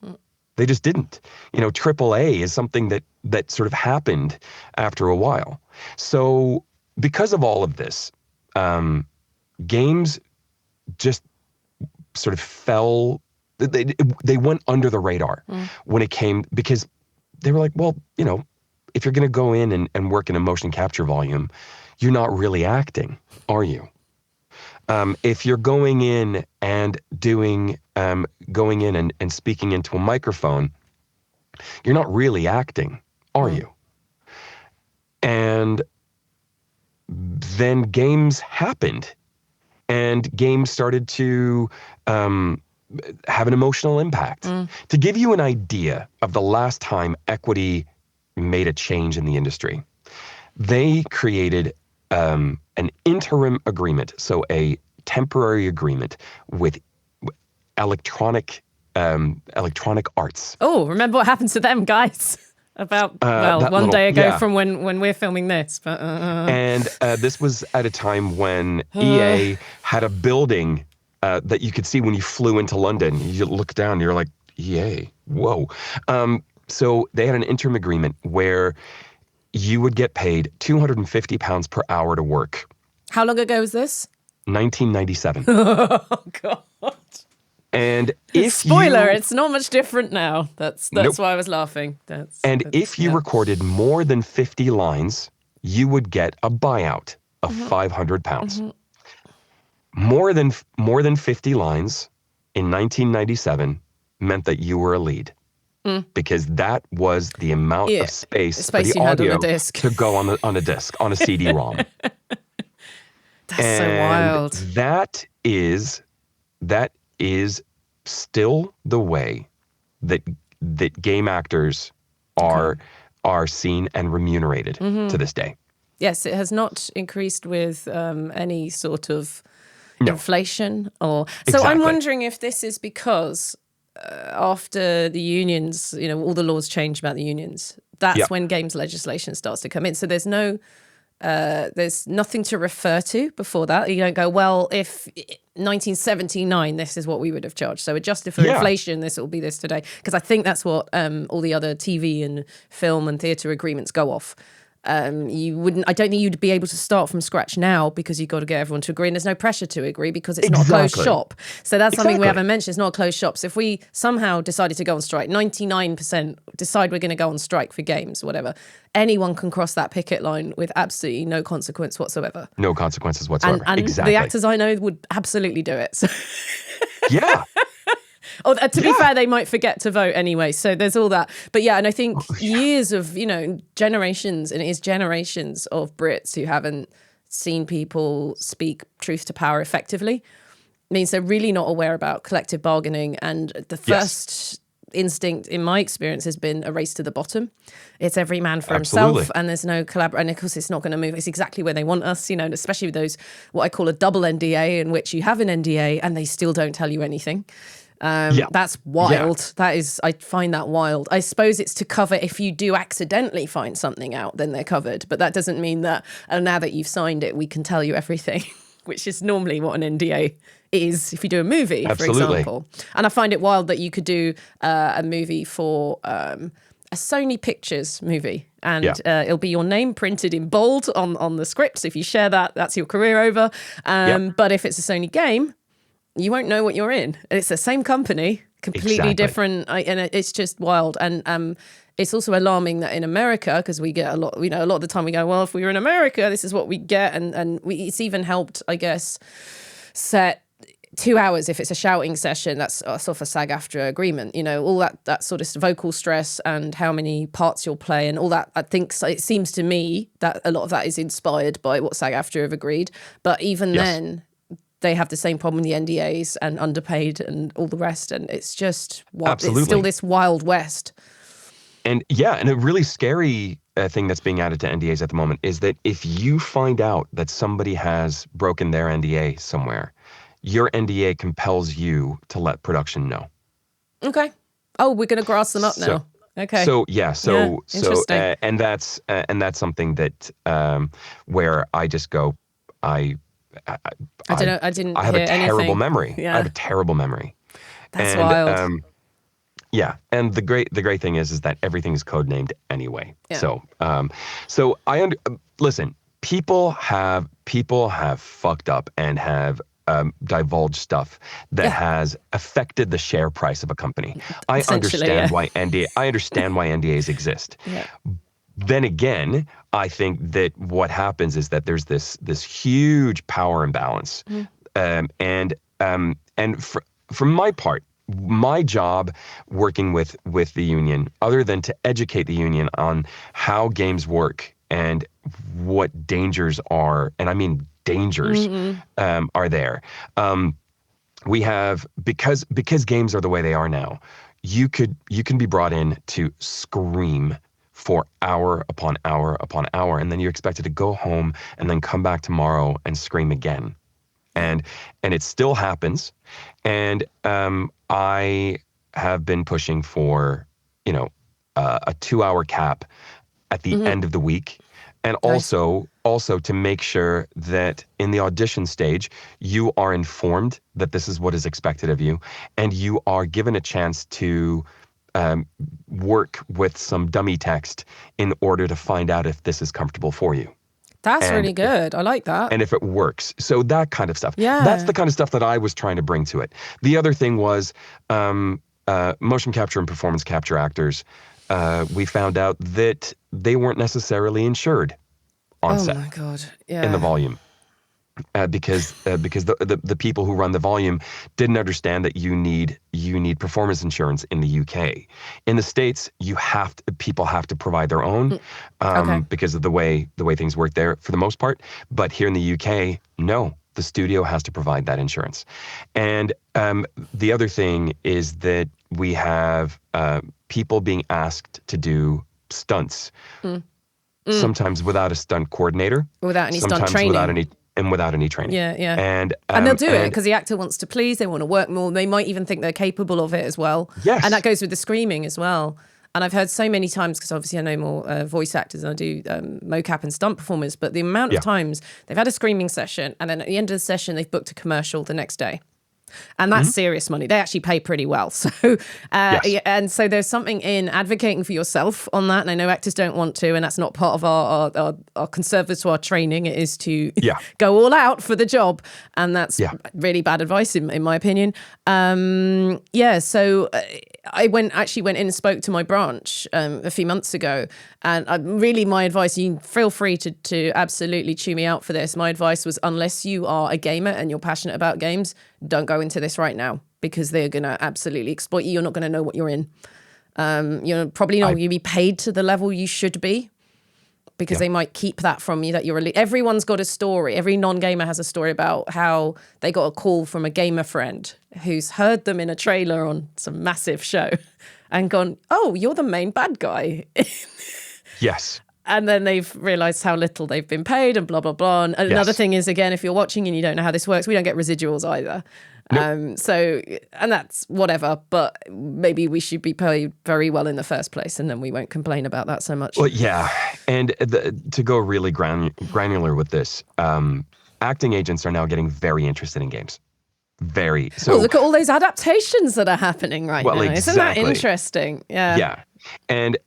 They just didn't. You know, AAA is something that sort of happened after a while. So because of all of this, games just sort of fell. They went under the radar when it came, because they were like, well, you know, if you're going to go in and work in a motion capture volume, you're not really acting, are you? If you're going in and and speaking into a microphone, you're not really acting, are you? And then games happened, and games started to have an emotional impact. To give you an idea of the last time equity made a change in the industry, they created an interim agreement, so a temporary agreement with electronic arts. Oh, remember what happened to them, guys? About, one day ago from when we're filming this. But And this was at a time when EA had a building that you could see when you flew into London. You look down and you're like, EA, whoa. So they had an interim agreement where you would get paid £250 per hour to work. How long ago was this? 1997. Oh, God. And if Spoiler, it's not much different now. That's why I was laughing. If you recorded more than 50 lines, you would get a buyout of £500. More than 50 lines in 1997 meant that you were a lead. Because that was the amount of space for the audio to go on a disc, on a CD-ROM. That's so wild. That is still the way that game actors are seen and remunerated to this day. Yes, it has not increased with any sort of inflation or. So Exactly. I'm wondering if this is because after the unions, you know, all the laws change about the unions. That's when games legislation starts to come in. So there's nothing to refer to before that. You don't go, well, if 1979, this is what we would have charged. So adjusted for inflation, this will be this today. Because I think that's what all the other TV and film and theatre agreements go off. I don't think you'd be able to start from scratch now because you've got to get everyone to agree. And there's no pressure to agree because it's not a closed shop. So that's something we haven't mentioned. It's not a closed shop. So if we somehow decided to go on strike, 99% decide we're going to go on strike for games, whatever, anyone can cross that picket line with absolutely no consequence whatsoever. No consequences whatsoever. And exactly. the actors I know would absolutely do it. So. Yeah. Oh, to be fair, they might forget to vote anyway. So there's all that. But yeah, and I think years of, generations, and it is generations of Brits who haven't seen people speak truth to power effectively, means they're really not aware about collective bargaining. And the first instinct, in my experience, has been a race to the bottom. It's every man for himself, and there's no collaboration. And of course, it's not going to move. It's exactly where they want us, especially with those, what I call a double NDA, in which you have an NDA and they still don't tell you anything. That's wild. That is, I find that wild. I suppose it's to cover if you do accidentally find something out, then they're covered. But that doesn't mean that now that you've signed it, we can tell you everything, which is normally what an NDA is if you do a movie, for example. And I find it wild that you could do a movie for a Sony Pictures movie. And it'll be your name printed in bold on the script. So if you share that, that's your career over. But if it's a Sony game, you won't know what you're in. It's the same company, completely different, and it's just wild. And it's also alarming that in America, because we get a lot, a lot of the time we go, well, if we were in America, this is what we get, and it's even helped, I guess, set 2 hours if it's a shouting session. That's sort of a SAG-AFTRA agreement. All that sort of vocal stress and how many parts you'll play and all that. I think it seems to me that a lot of that is inspired by what SAG-AFTRA have agreed. But even then, they have the same problem with the NDAs and underpaid and all the rest. And it's just wild. It's still this Wild West. And a really scary thing that's being added to NDAs at the moment is that if you find out that somebody has broken their NDA somewhere, your NDA compels you to let production know. Okay. Oh, we're going to grass them up now. Okay. And that's something that where I just go, I don't know. I didn't I have hear a terrible anything. memory. Yeah. I have a terrible memory. That's And, wild. yeah, and the great thing is that everything's codenamed anyway. Yeah. So listen. People have fucked up and have divulged stuff that has affected the share price of a company. I understand why NDAs exist. Yeah. Then again, I think that what happens is that there's this huge power imbalance, and from my part, my job working with the union, other than to educate the union on how games work and what dangers are, and I mean dangers, are there. We have, because games are the way they are now, you can be brought in to scream for hour upon hour upon hour, and then you're expected to go home and then come back tomorrow and scream again. And it still happens. And I have been pushing for, a 2-hour cap at the end of the week. And also to make sure that in the audition stage, you are informed that this is what is expected of you, and you are given a chance to work with some dummy text in order to find out if this is comfortable for you. That's really good. I like that. And if it works. So that kind of stuff. Yeah. That's the kind of stuff that I was trying to bring to it. The other thing was motion capture and performance capture actors. We found out that they weren't necessarily insured on set. Oh my God. Yeah. In the volume. Because the people who run the volume didn't understand that you need performance insurance in the UK. In the States, people have to provide their own because of the way things work there for the most part. But here in the UK, no, the studio has to provide that insurance. And the other thing is that we have people being asked to do stunts, sometimes without a stunt coordinator, without any stunt training. Without any training. Yeah, yeah. And they'll do it because the actor wants to please, they want to work more. They might even think they're capable of it as well. Yes. And that goes with the screaming as well. And I've heard so many times, because obviously I know more voice actors than I do mocap and stunt performers, but the amount of times they've had a screaming session and then at the end of the session, they've booked a commercial the next day. And that's serious money. They actually pay pretty well. So, and so there's something in advocating for yourself on that. And I know actors don't want to, and that's not part of our conservatoire training. It is to go all out for the job. And that's really bad advice in my opinion. So I went in and spoke to my branch a few months ago. And really my advice, you feel free to absolutely chew me out for this. My advice was, unless you are a gamer and you're passionate about games, don't go into this right now, because they're going to absolutely exploit you. You're not going to know what you're in. You're probably not going to be paid to the level you should be, because they might keep that from you, that you're everyone's got a story. Every non-gamer has a story about how they got a call from a gamer friend who's heard them in a trailer on some massive show and gone, oh, you're the main bad guy. Yes. And then they've realised how little they've been paid and blah, blah, blah. And another thing is, again, if you're watching and you don't know how this works, we don't get residuals either. Nope. And that's whatever, but maybe we should be paid very well in the first place, and then we won't complain about that so much. Well, yeah. And to go really granular with this, acting agents are now getting very interested in games. Very. So look at all those adaptations that are happening now. Exactly. Isn't that interesting? Yeah. Yeah. And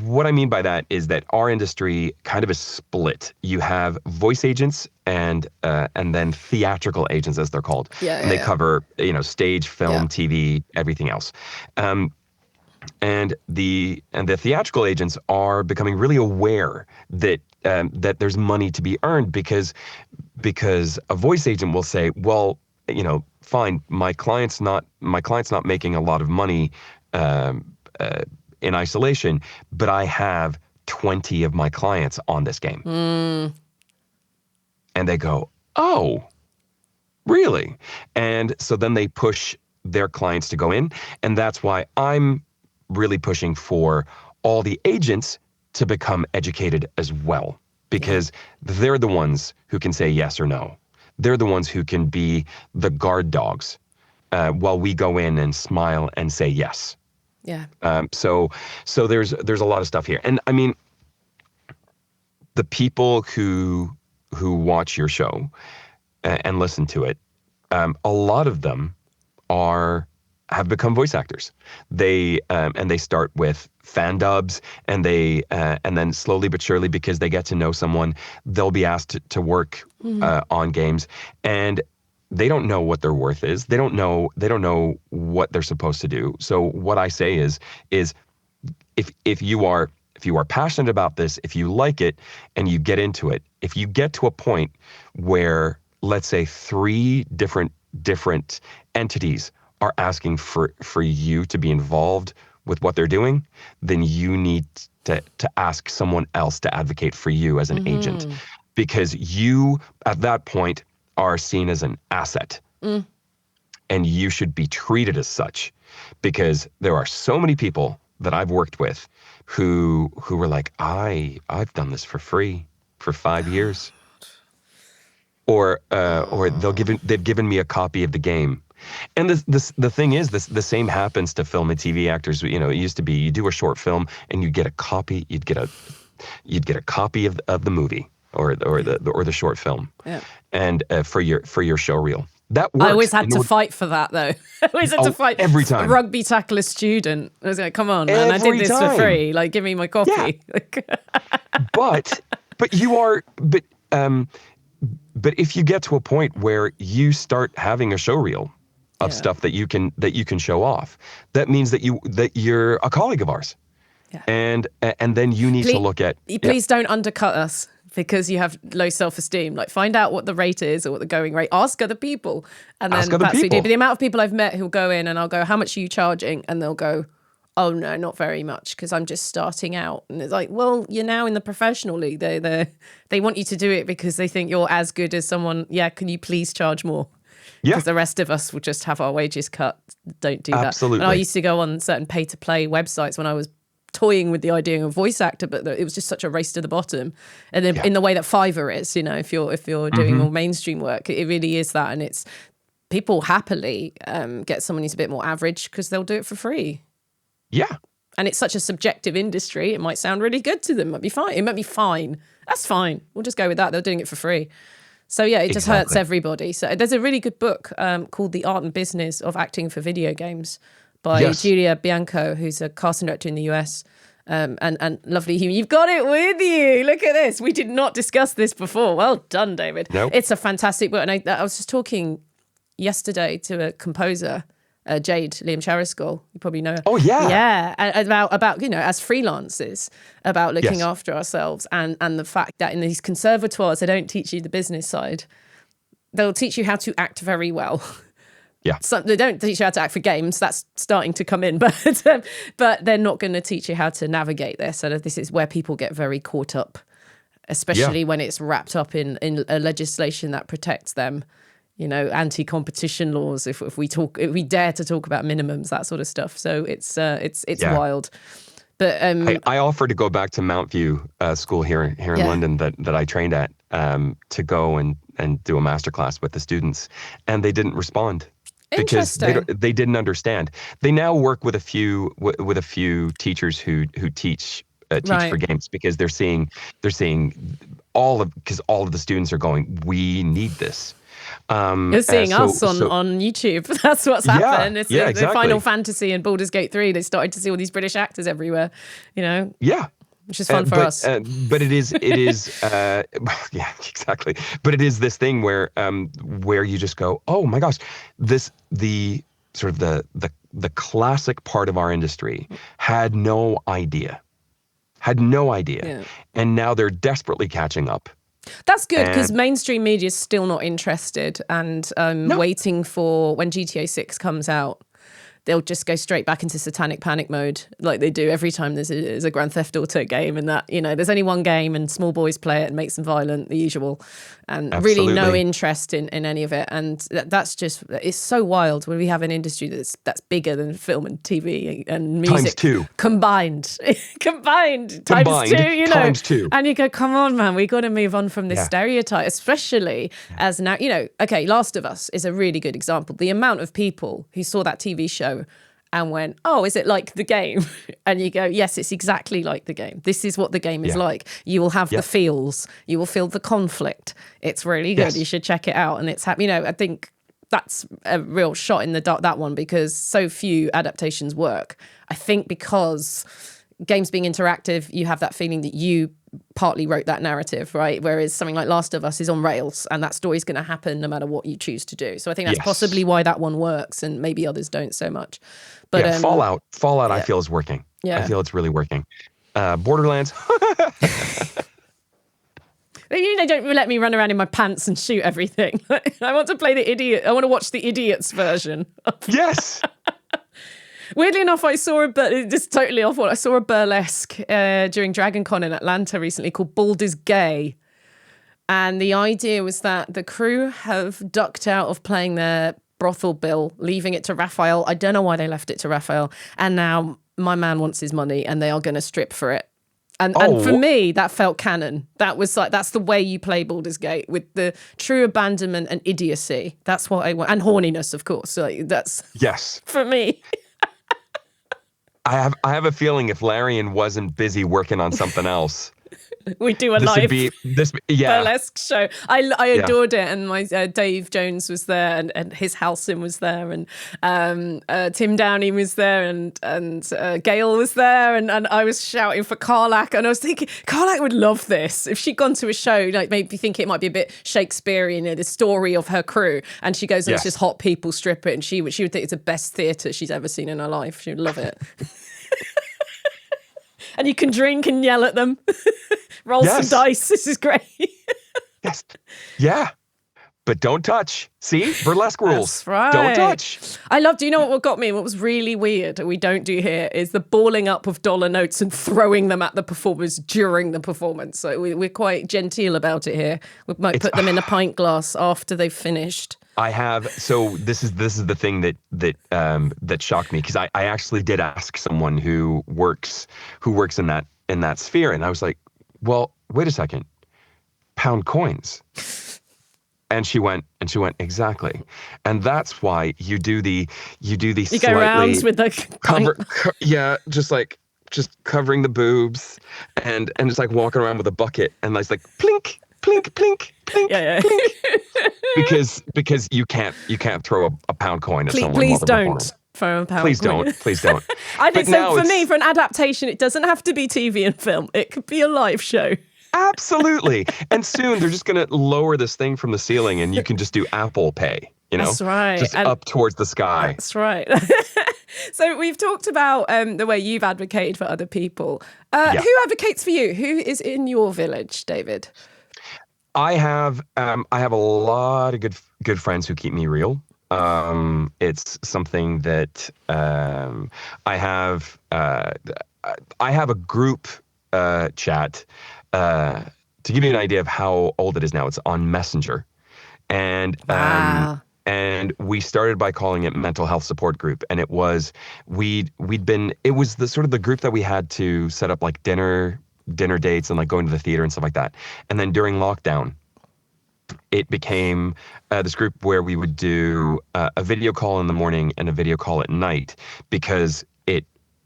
what I mean by that is that our industry kind of is split. You have voice agents and then theatrical agents, as they're called. And they cover stage, film, TV, everything else. And the theatrical agents are becoming really aware that there's money to be earned, because a voice agent will say, well, fine, my client's not making a lot of money in isolation, but I have 20 of my clients on this game. And they go, oh, really? And so then they push their clients to go in. And that's why I'm really pushing for all the agents to become educated as well, because they're the ones who can say yes or no. They're the ones who can be the guard dogs while we go in and smile and say yes. Yeah. So there's a lot of stuff here. And I mean, the people who watch your show and listen to it, a lot of them have become voice actors. They start with fan dubs, and then slowly but surely, because they get to know someone, they'll be asked to work on games, and they don't know what their worth is. They don't know what they're supposed to do. So what I say is if you are passionate about this, if you like it and you get into it, if you get to a point where, let's say, 3 different entities are asking for you to be involved with what they're doing, then you need to ask someone else to advocate for you as an agent, because you at that point are seen as an asset, and you should be treated as such, because there are so many people that I've worked with who were like, I've done this for free for 5 years, or they've given me a copy of the game. And the thing is, the same happens to film and TV actors. You know, it used to be you do a short film and you'd get a copy of the movie or the short film, and for your show reel. That works. I always had to fight for that, though. I always had to fight every time. A rugby tackle a student. I was like, come on, man, I did this for free. Like, give me my copy. Yeah. but if you get to a point where you start having a show reel of stuff that you can show off, that means that you're a colleague of ours. Yeah. And then you need to look at... Please don't undercut us because you have low self-esteem. Like, find out what the rate is or what the going rate. Ask other people. And then perhaps we do. But the amount of people I've met who'll go in and I'll go, how much are you charging? And they'll go, oh, no, not very much because I'm just starting out. And it's like, well, you're now in the professional league. They want you to do it because they think you're as good as someone. Yeah, can you please charge more? Because the rest of us will just have our wages cut. Don't do that. Absolutely. And I used to go on certain pay-to-play websites when I was toying with the idea of a voice actor, but it was just such a race to the bottom. And then in the way that Fiverr is, you know, if you're doing more mainstream work, it really is that. And it's people happily get someone who's a bit more average because they'll do it for free. Yeah. And it's such a subjective industry. It might sound really good to them. It might be fine. It might be fine. That's fine. We'll just go with that. They're doing it for free. So yeah, it just hurts everybody. So there's a really good book called The Art and Business of Acting for Video Games by Julia Bianco, who's a casting director in the US. And lovely human. You've got it with you. Look at this. We did not discuss this before. Well done, David. Nope. It's a fantastic book. And I was just talking yesterday to a composer, Jade Liam Chariscol. You probably know her. Oh, yeah. Yeah. About you know, as freelancers, about looking after ourselves and the fact that in these conservatoires, they don't teach you the business side. They'll teach you how to act very well. Yeah. So they don't teach you how to act for games. That's starting to come in, but they're not going to teach you how to navigate this. So this is where people get very caught up, especially when it's wrapped up in a legislation that protects them. You know, anti-competition laws. If we dare to talk about minimums, that sort of stuff. So it's wild. But I offered to go back to Mount View School here in London that I trained at to go and do a masterclass with the students, and they didn't respond. Because they didn't understand. They now work with a few teachers who teach for games because they're seeing all of the students are going, we need this. You're seeing us on YouTube. That's what's happened. It's exactly. The Final Fantasy and Baldur's Gate 3. They started to see all these British actors everywhere. You know. Yeah. Which is fun for us. But it is, yeah, exactly. But it is this thing where you just go, oh my gosh, the classic part of our industry had no idea. Yeah. And now they're desperately catching up. That's good because mainstream media is still not interested and waiting for when GTA 6 comes out. They'll just go straight back into satanic panic mode like they do every time there's a Grand Theft Auto game, and that, you know, there's only one game and small boys play it and makes them violent, the usual, and really no interest in any of it. And that's just, it's so wild when we have an industry that's bigger than film and TV and music. Times two. Combined times two, you know. Times two. And you go, come on, man, we got to move on from this stereotype, especially as now, you know, okay, Last of Us is a really good example. The amount of people who saw that TV show and went, oh, is it like the game? And you go, yes, it's exactly like the game. This is what the game is like. You will have the feels. You will feel the conflict. It's really good. Yes. You should check it out. And it's happy. I think that's a real shot in the dark, that one, because so few adaptations work. I think because games being interactive, you have that feeling that you partly wrote that narrative, right? Whereas something like Last of Us is on rails, and that story's going to happen no matter what you choose to do. So I think that's possibly why that one works, and maybe others don't so much. But Fallout, I feel is working. Yeah. I feel it's really working. Borderlands. They don't let me run around in my pants and shoot everything. I want to play the idiot. I want to watch the idiots version. Yes. Weirdly enough, I saw just totally off what I saw a burlesque during Dragon Con in Atlanta recently called Bald is Gay. And the idea was that the crew have ducked out of playing their brothel bill, leaving it to Raphael. I don't know why they left it to Raphael. And now my man wants his money and they are going to strip for it. And for me, that felt canon. That was like, that's the way you play Baldur's Gate, with the true abandonment and idiocy. That's what I want. And horniness, of course. So that's for me. I have a feeling if Larian wasn't busy working on something else, we do a live burlesque show. I adored it, and my Dave Jones was there, and his Halcyon was there, and Tim Downey was there, and Gail was there, and I was shouting for Karlak, and I was thinking Karlak would love this if she'd gone to a show, like maybe think it might be a bit Shakespearean, the story of her crew, and she goes and it's just hot people strip it, and she would think it's the best theatre she's ever seen in her life. She would love it. And you can drink and yell at them. Roll some dice. This is great. Yes. Yeah. But don't touch. See? Burlesque rules. That's right. Don't touch. Do you know what got me? What was really weird we don't do here is the balling up of dollar notes and throwing them at the performers during the performance. So we're quite genteel about it here. We might put them in a pint glass after they've finished. I have. So this is the thing that shocked me, because I actually did ask someone who works in that sphere, and I was like, well, wait a second, pound coins. And she went exactly, and that's why you do the go rounds with the just covering the boobs and just like walking around with a bucket and like plink plink plink plink plink, because you can't throw a pound coin at someone. Please don't throw a pound coin. Please don't. I think so. For me, for an adaptation, it doesn't have to be TV and film. It could be a live show. Absolutely. And soon they're just going to lower this thing from the ceiling and you can just do Apple Pay, That's right. Just up towards the sky. That's right. So we've talked about the way you've advocated for other people. Who advocates for you? Who is in your village, David? I have a lot of good friends who keep me real. It's something that I have a group chat. To give you an idea of how old it is now, it's on Messenger, and and we started by calling it Mental Health Support Group, and it was it was the sort of the group that we had to set up like dinner dates and like going to the theater and stuff like that. And then during lockdown, it became this group where we would do a video call in the morning and a video call at night, because it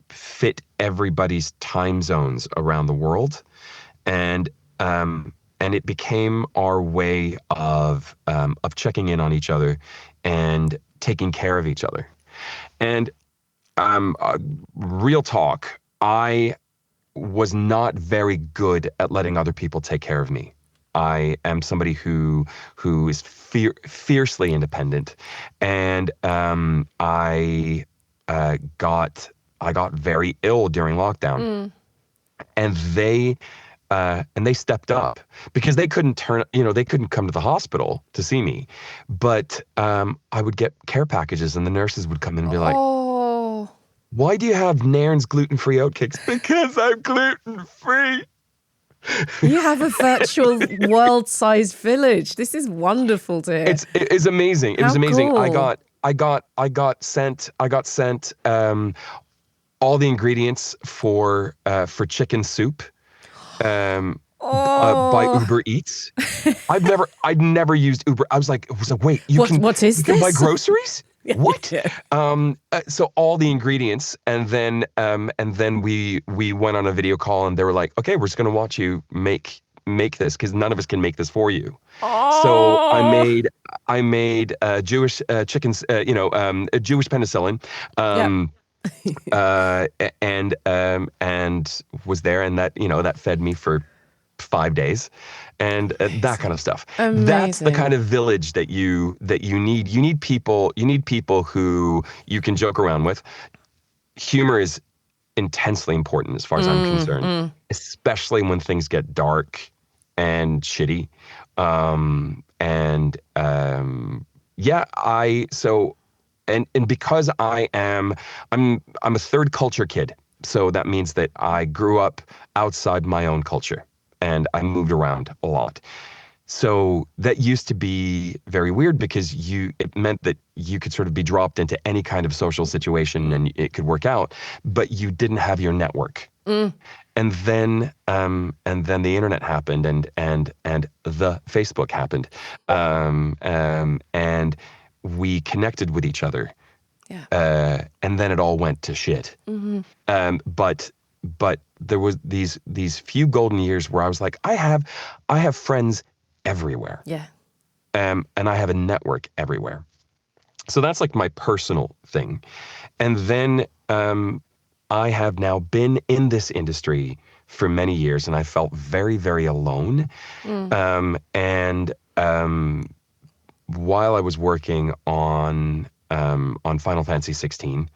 fit everybody's time zones around the world. And it became our way of checking in on each other and taking care of each other. And real talk, I was not very good at letting other people take care of me. I am somebody who is fiercely independent, and I got very ill during lockdown, and they stepped up, because they couldn't come to the hospital to see me, but I would get care packages, and the nurses would come in and be like, "Oh, why do you have Nairn's gluten-free oatcakes?" Because I'm gluten-free. You have a virtual world-sized village. This is wonderful to hear. It is amazing. It was amazing. Cool. I got sent all the ingredients for chicken soup. By Uber Eats. I'd never used Uber. I was like, wait, you can buy groceries? What? So all the ingredients, and then we went on a video call, and they were like, okay, we're just gonna watch you make this, because none of us can make this for you. Oh. So I made Jewish chickens, Jewish penicillin. And was there, and that fed me for 5 days, and that kind of stuff. Amazing. That's the kind of village that you need. You need people who you can joke around with. Humor is intensely important as far as I'm concerned, especially when things get dark and shitty. And because I'm a third culture kid, so that means that I grew up outside my own culture, and I moved around a lot. So that used to be very weird, because it meant that you could sort of be dropped into any kind of social situation and it could work out, but you didn't have your network. And then the internet happened, and the Facebook happened, and we connected with each other. Yeah. And then it all went to shit. But there was these few golden years where I was like, I have friends everywhere. Yeah. And I have a network everywhere. So that's like my personal thing. And then I have now been in this industry for many years, and I felt very, very alone. While I was working on Final Fantasy XVI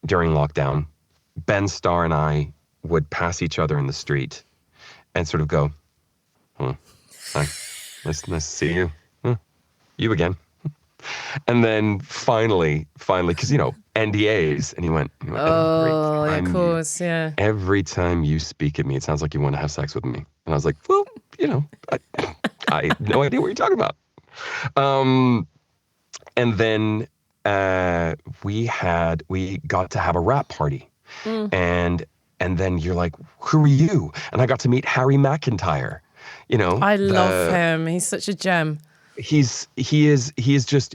during lockdown, Ben Starr and I would pass each other in the street and sort of go, "Oh, hi, nice to see you. You again." And then finally, because NDAs, and he went, "Oh, of course, yeah. Every time you speak at me, it sounds like you want to have sex with me." And I was like, "Well, I have no idea what you're talking about." And then we got to have a rap party, and then you're like, "Who are you?" And I got to meet Harry McIntyre. I love him. He's such a gem. He is just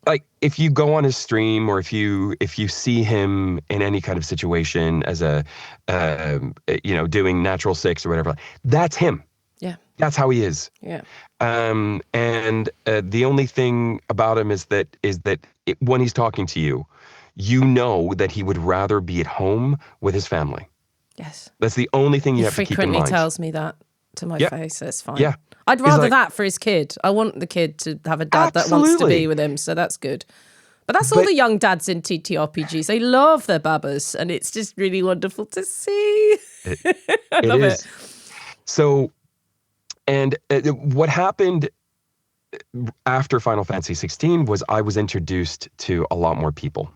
like, if you go on his stream, or if you see him in any kind of situation as doing Natural Six or whatever, that's him. Yeah. That's how he is. Yeah. And the only thing about him is that when he's talking to you, that he would rather be at home with his family. Yes. That's the only thing you have to keep in mind. He frequently tells me that to my face. That's fine. Yeah. I'd rather that for his kid. I want the kid to have a dad that wants to be with him, so that's good. But that's all the young dads in TTRPGs. They love their babas, and it's just really wonderful to see. I love it. So, and what happened after Final Fantasy XVI was I was introduced to a lot more people,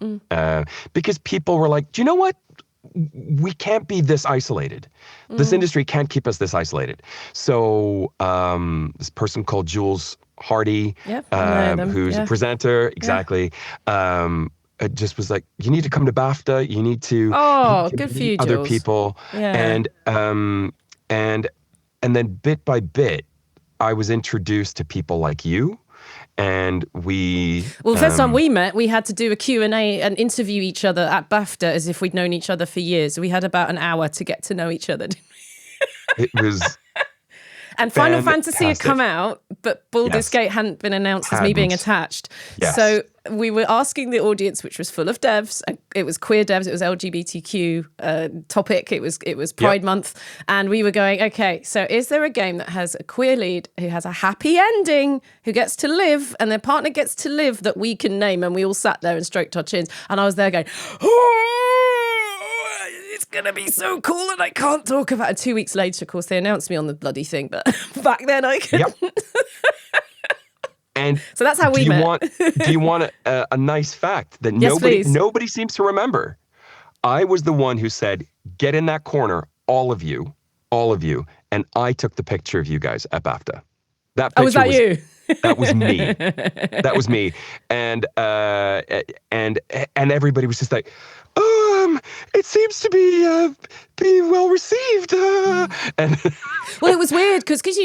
because people were like, "Do you know what? We can't be this isolated. This industry can't keep us this isolated." So this person called Jules Hardy, who's a presenter, exactly, it just was like, "You need to come to BAFTA. You need to good for you, other Jules. people." Yeah. And then bit by bit, I was introduced to people like you. And the first time we met, we had to do a Q&A and interview each other at BAFTA as if we'd known each other for years. We had about an hour to get to know each other. It was And Final Fantasy had come out, but Baldur's Gate hadn't been announced as me being attached. Yes. So we were asking the audience, which was full of devs. It was queer devs. It was LGBTQ topic. It was Pride Month. And we were going, okay, so is there a game that has a queer lead who has a happy ending, who gets to live, and their partner gets to live, that we can name? And we all sat there and stroked our chins. And I was there going, it's going to be so cool, and I can't talk about it. 2 weeks later, of course, they announced me on the bloody thing, but back then I couldn't. Yep. And so that's how we met. Do you want a nice fact that Yes, nobody seems to remember? I was the one who said, "Get in that corner, all of you," and I took the picture of you guys at BAFTA. That picture was that you? That was me. That was me. And everybody was just like, "It seems to be well received." And well, it was weird because it's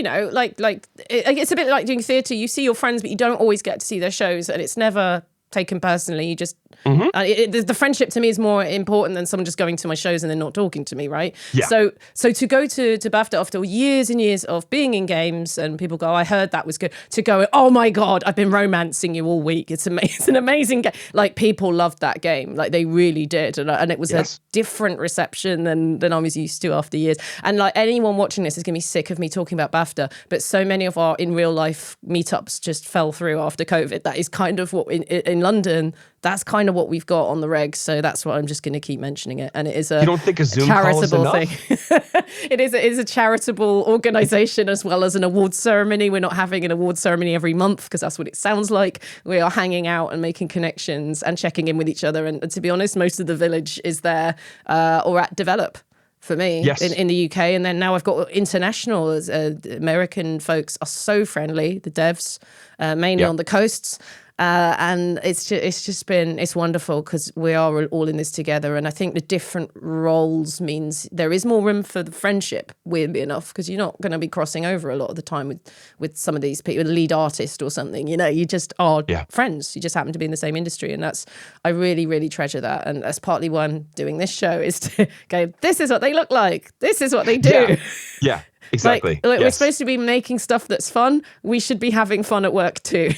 a bit like doing theatre. You see your friends, but you don't always get to see their shows, and it's never taken personally. You just the friendship to me is more important than someone just going to my shows and then not talking to me, right? Yeah. So to go to BAFTA after years and years of being in games and people go, I heard that was good, to go, oh my God, I've been romancing you all week. It's amazing. It's an amazing game. Like, people loved that game. Like, they really did. And it was a different reception than I was used to after years. And like, anyone watching this is going to be sick of me talking about BAFTA, but so many of our in real life meetups just fell through after COVID. That is kind of what in London, that's kind of what we've got on the regs. So that's why I'm just going to keep mentioning it. And it is you don't think a Zoom call is charitable enough? thing. It is a charitable organization as well as an awards ceremony. We're not having an awards ceremony every month because that's what it sounds like. We are hanging out and making connections and checking in with each other. And to be honest, most of the village is there or at Develop for me in the UK. And then now I've got international. American folks are so friendly, the devs, mainly on the coasts. And it's wonderful because we are all in this together. And I think the different roles means there is more room for the friendship, weirdly enough, because you're not going to be crossing over a lot of the time with some of these people, the lead artist or something. You know, you just are friends. You just happen to be in the same industry. And I really, really treasure that. And that's partly why I'm doing this show, is to go, this is what they look like. This is what they do. Yeah. Exactly. Like, we're supposed to be making stuff that's fun. We should be having fun at work too.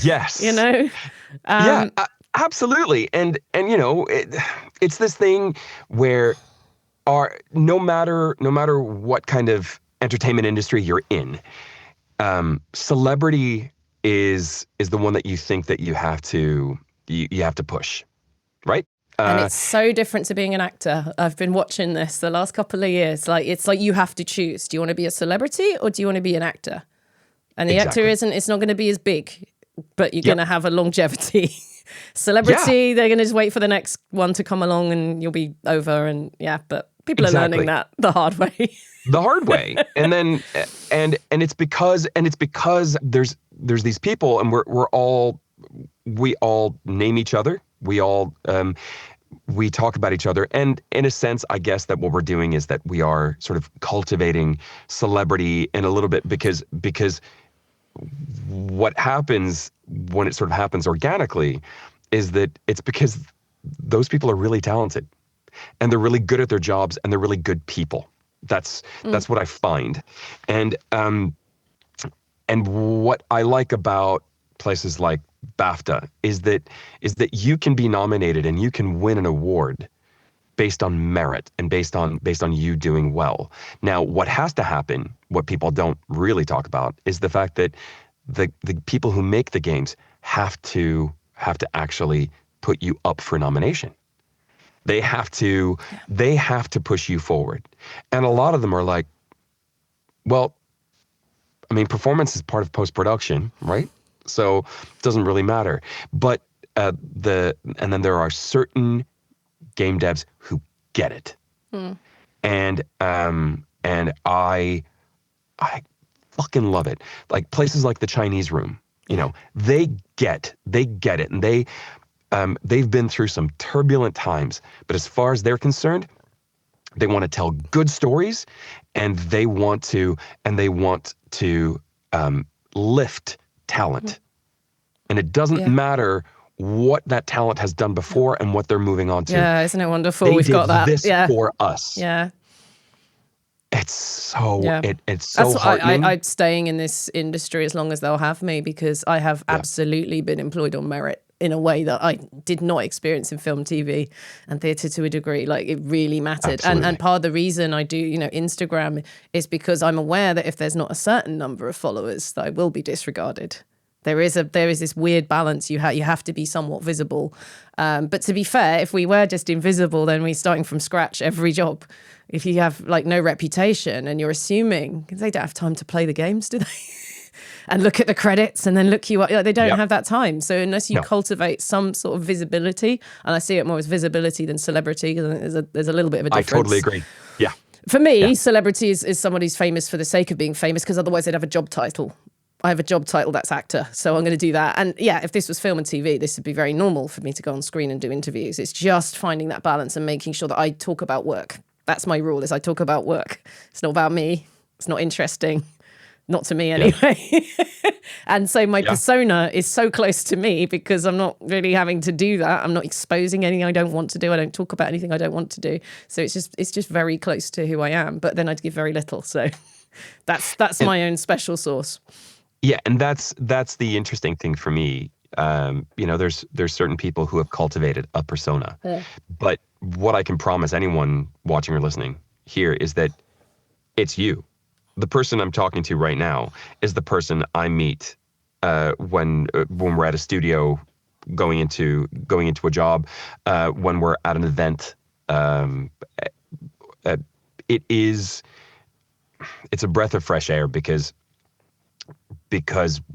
Yes. You know? Absolutely. And you know, it's this thing where no matter what kind of entertainment industry you're in, celebrity is the one that you think that you have to push, right? And it's so different to being an actor. I've been watching this the last couple of years. Like, it's like you have to choose. Do you want to be a celebrity or do you want to be an actor? And the actor it's not going to be as big, but you're going to have a longevity. Celebrity, they're going to just wait for the next one to come along and you'll be over. And but people are learning that the hard way. The hard way. And then, and it's because there's these people, and we all name each other. We talk about each other, and in a sense, I guess that what we're doing is that we are sort of cultivating celebrity in a little bit because what happens when it sort of happens organically is that it's because those people are really talented and they're really good at their jobs and they're really good people. That's what I find, and what I like about places like BAFTA is that you can be nominated and you can win an award based on merit and based on you doing well. Now, what has to happen, what people don't really talk about, is the fact that the people who make the games have to actually put you up for nomination. They have to push you forward. And a lot of them are like, well, I mean, performance is part of post-production, right? So it doesn't really matter. But and then there are certain game devs who get it. And I fucking love it. Like places like the Chinese Room, you know, they get it, and they've been through some turbulent times, but as far as they're concerned, they want to tell good stories, and they want to lift talent. And it doesn't matter what that talent has done before and what they're moving on to. Yeah, isn't it wonderful? They We've did got that. this for us. Yeah. It's so it's so That's heartening. I'm staying in this industry as long as they'll have me, because I have absolutely been employed on merit in a way that I did not experience in film, TV, and theatre to a degree. Like, it really mattered. And part of the reason I do, you know, Instagram is because I'm aware that if there's not a certain number of followers, that I will be disregarded. There is this weird balance. You have to be somewhat visible. But to be fair, if we were just invisible, then we're starting from scratch every job. If you have like no reputation and you're assuming, they don't have time to play the games, do they? And look at the credits and then look you up. They don't have that time. So unless you cultivate some sort of visibility, and I see it more as visibility than celebrity, because there's a little bit of a difference. I totally agree. Yeah. For me, celebrity is somebody who's famous for the sake of being famous, because otherwise they'd have a job title. I have a job title that's actor, so I'm going to do that. And yeah, if this was film and TV, this would be very normal for me to go on screen and do interviews. It's just finding that balance and making sure that I talk about work. That's my rule, is I talk about work. It's not about me. It's not interesting. Not to me anyway. And so my persona is so close to me because I'm not really having to do that. I'm not exposing anything I don't want to do. I don't talk about anything I don't want to do. So it's just very close to who I am. But then I'd give very little. So that's my own special sauce. Yeah, and that's the interesting thing for me. There's certain people who have cultivated a persona. But what I can promise anyone watching or listening here is that it's you. The person I'm talking to right now is the person I meet when we're at a studio going into a job, when we're at an event. It's a breath of fresh air because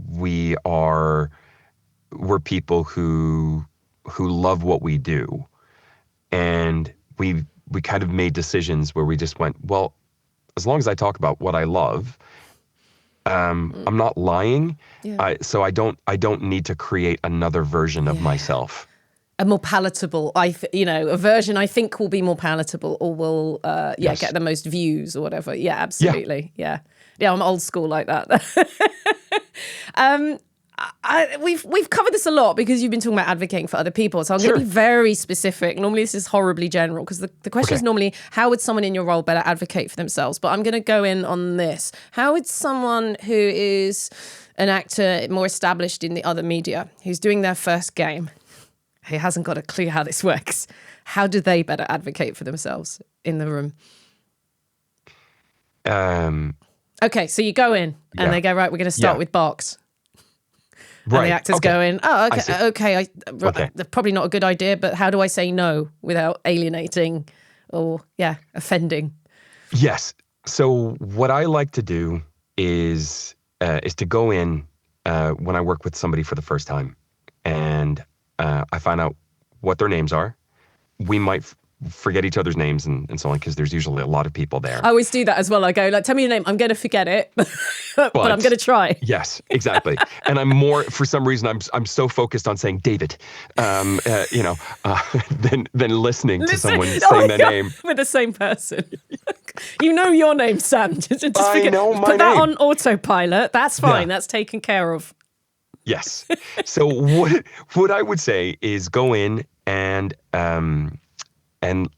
we're people who love what we do, and we kind of made decisions where we just went, well, as long as I talk about what I love, I'm not lying. Yeah. So I don't need to create another version of myself. A more palatable, a version I think will be more palatable or will, get the most views or whatever. Yeah, absolutely. Yeah, I'm old school like that. We've covered this a lot because you've been talking about advocating for other people. So I'm going to be very specific. Normally this is horribly general because the question is normally, how would someone in your role better advocate for themselves? But I'm going to go in on this. How would someone who is an actor more established in the other media, who's doing their first game, who hasn't got a clue how this works, how do they better advocate for themselves in the room? Okay, so you go in and they go, right, we're going to start with Barks. Right. And the actor's going, okay, probably not a good idea, but how do I say no without alienating or, offending? Yes. So what I like to do is to go in when I work with somebody for the first time, and I find out what their names are. We might forget each other's names and so on, because there's usually a lot of people there. I always do that as well. I go, like, tell me your name. I'm going to forget it, but I'm going to try. Yes, exactly. And I'm more, for some reason, I'm so focused on saying David, than listening to someone saying their name. With the same person. You know your name, Sam. Just I know my name. Put that on autopilot. That's fine. That's taken care of. Yes. So what I would say is go in and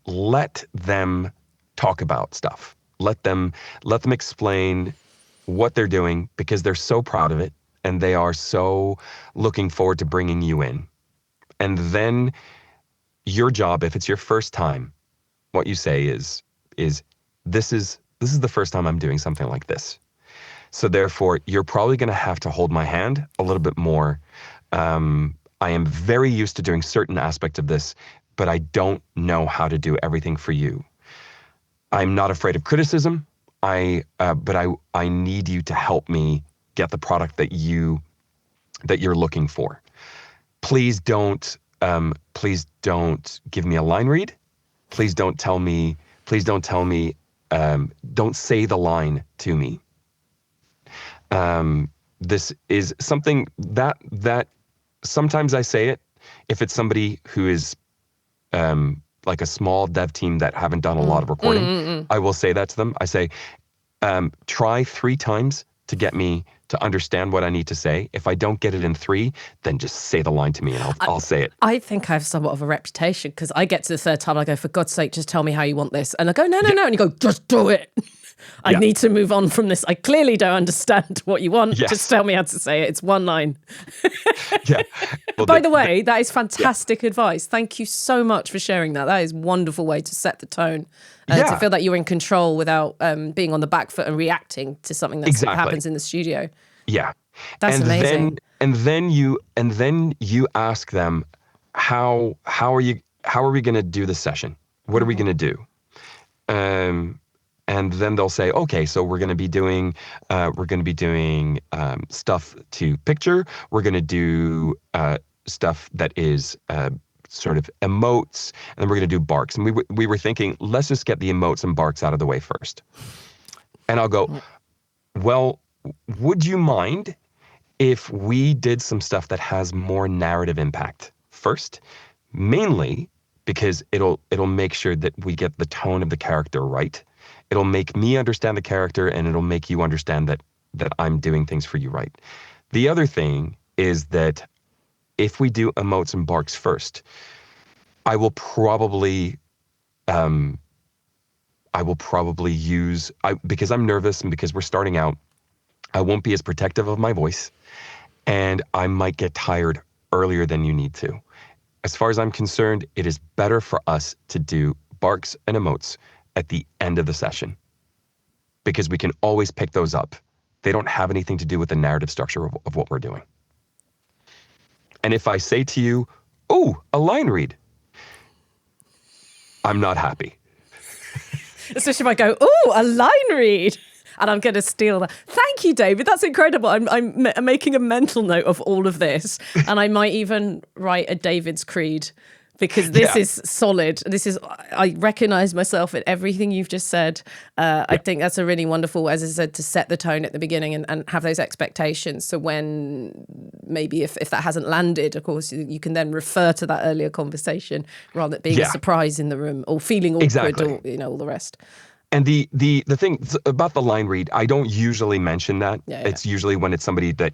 let them talk about stuff. Let them explain what they're doing, because they're so proud of it and they are so looking forward to bringing you in. And then your job, if it's your first time, what you say is this is the first time I'm doing something like this. So therefore, you're probably going to have to hold my hand a little bit more. I am very used to doing certain aspects of this, but I don't know how to do everything for you. I'm not afraid of criticism. But I need you to help me get the product that you're looking for. Please don't give me a line read. Please don't tell me, don't say the line to me. This is something that sometimes I say it if it's somebody who is like a small dev team that haven't done a lot of recording. I will say that to them. I say, try 3 times to get me to understand what I need to say. If I don't get it in 3, then just say the line to me and I'll say it. I think I have somewhat of a reputation because I get to the 3rd time, I go, for God's sake, just tell me how you want this. And I go, no. And you go, just do it. I need to move on from this. I clearly don't understand what you want. Yes. Just tell me how to say it. It's 1 line. Yeah. Well, By the way, that is fantastic advice. Thank you so much for sharing that. That is a wonderful way to set the tone. To feel that you're in control without being on the back foot and reacting to something that happens in the studio. Yeah. That's amazing. And then you ask them, how are we going to do this session? What are we going to do? And then they'll say, okay, so we're going to be doing stuff to picture. We're going to do stuff that is sort of emotes, and then we're going to do barks. And we were thinking, let's just get the emotes and barks out of the way first. And I'll go, well, would you mind if we did some stuff that has more narrative impact first? Mainly because it'll make sure that we get the tone of the character right. It'll make me understand the character, and it'll make you understand that that I'm doing things for you right. The other thing is that if we do emotes and barks first, I will probably use, because I'm nervous and because we're starting out, I won't be as protective of my voice, and I might get tired earlier than you need to. As far as I'm concerned, it is better for us to do barks and emotes at the end of the session, because we can always pick those up. They don't have anything to do with the narrative structure of what we're doing. And if I say to you, "Oh, a line read," I'm not happy. Especially if I go, "Oh, a line read," and I'm going to steal that. Thank you, David. That's incredible. I'm making a mental note of all of this, and I might even write a David's Creed, because this is solid. I recognize myself in everything you've just said. I think that's a really wonderful, as I said, to set the tone at the beginning and have those expectations. So when maybe if that hasn't landed, of course, you can then refer to that earlier conversation rather than being a surprise in the room or feeling awkward or, all the rest. And the thing about the line read, I don't usually mention that. It's usually when it's somebody that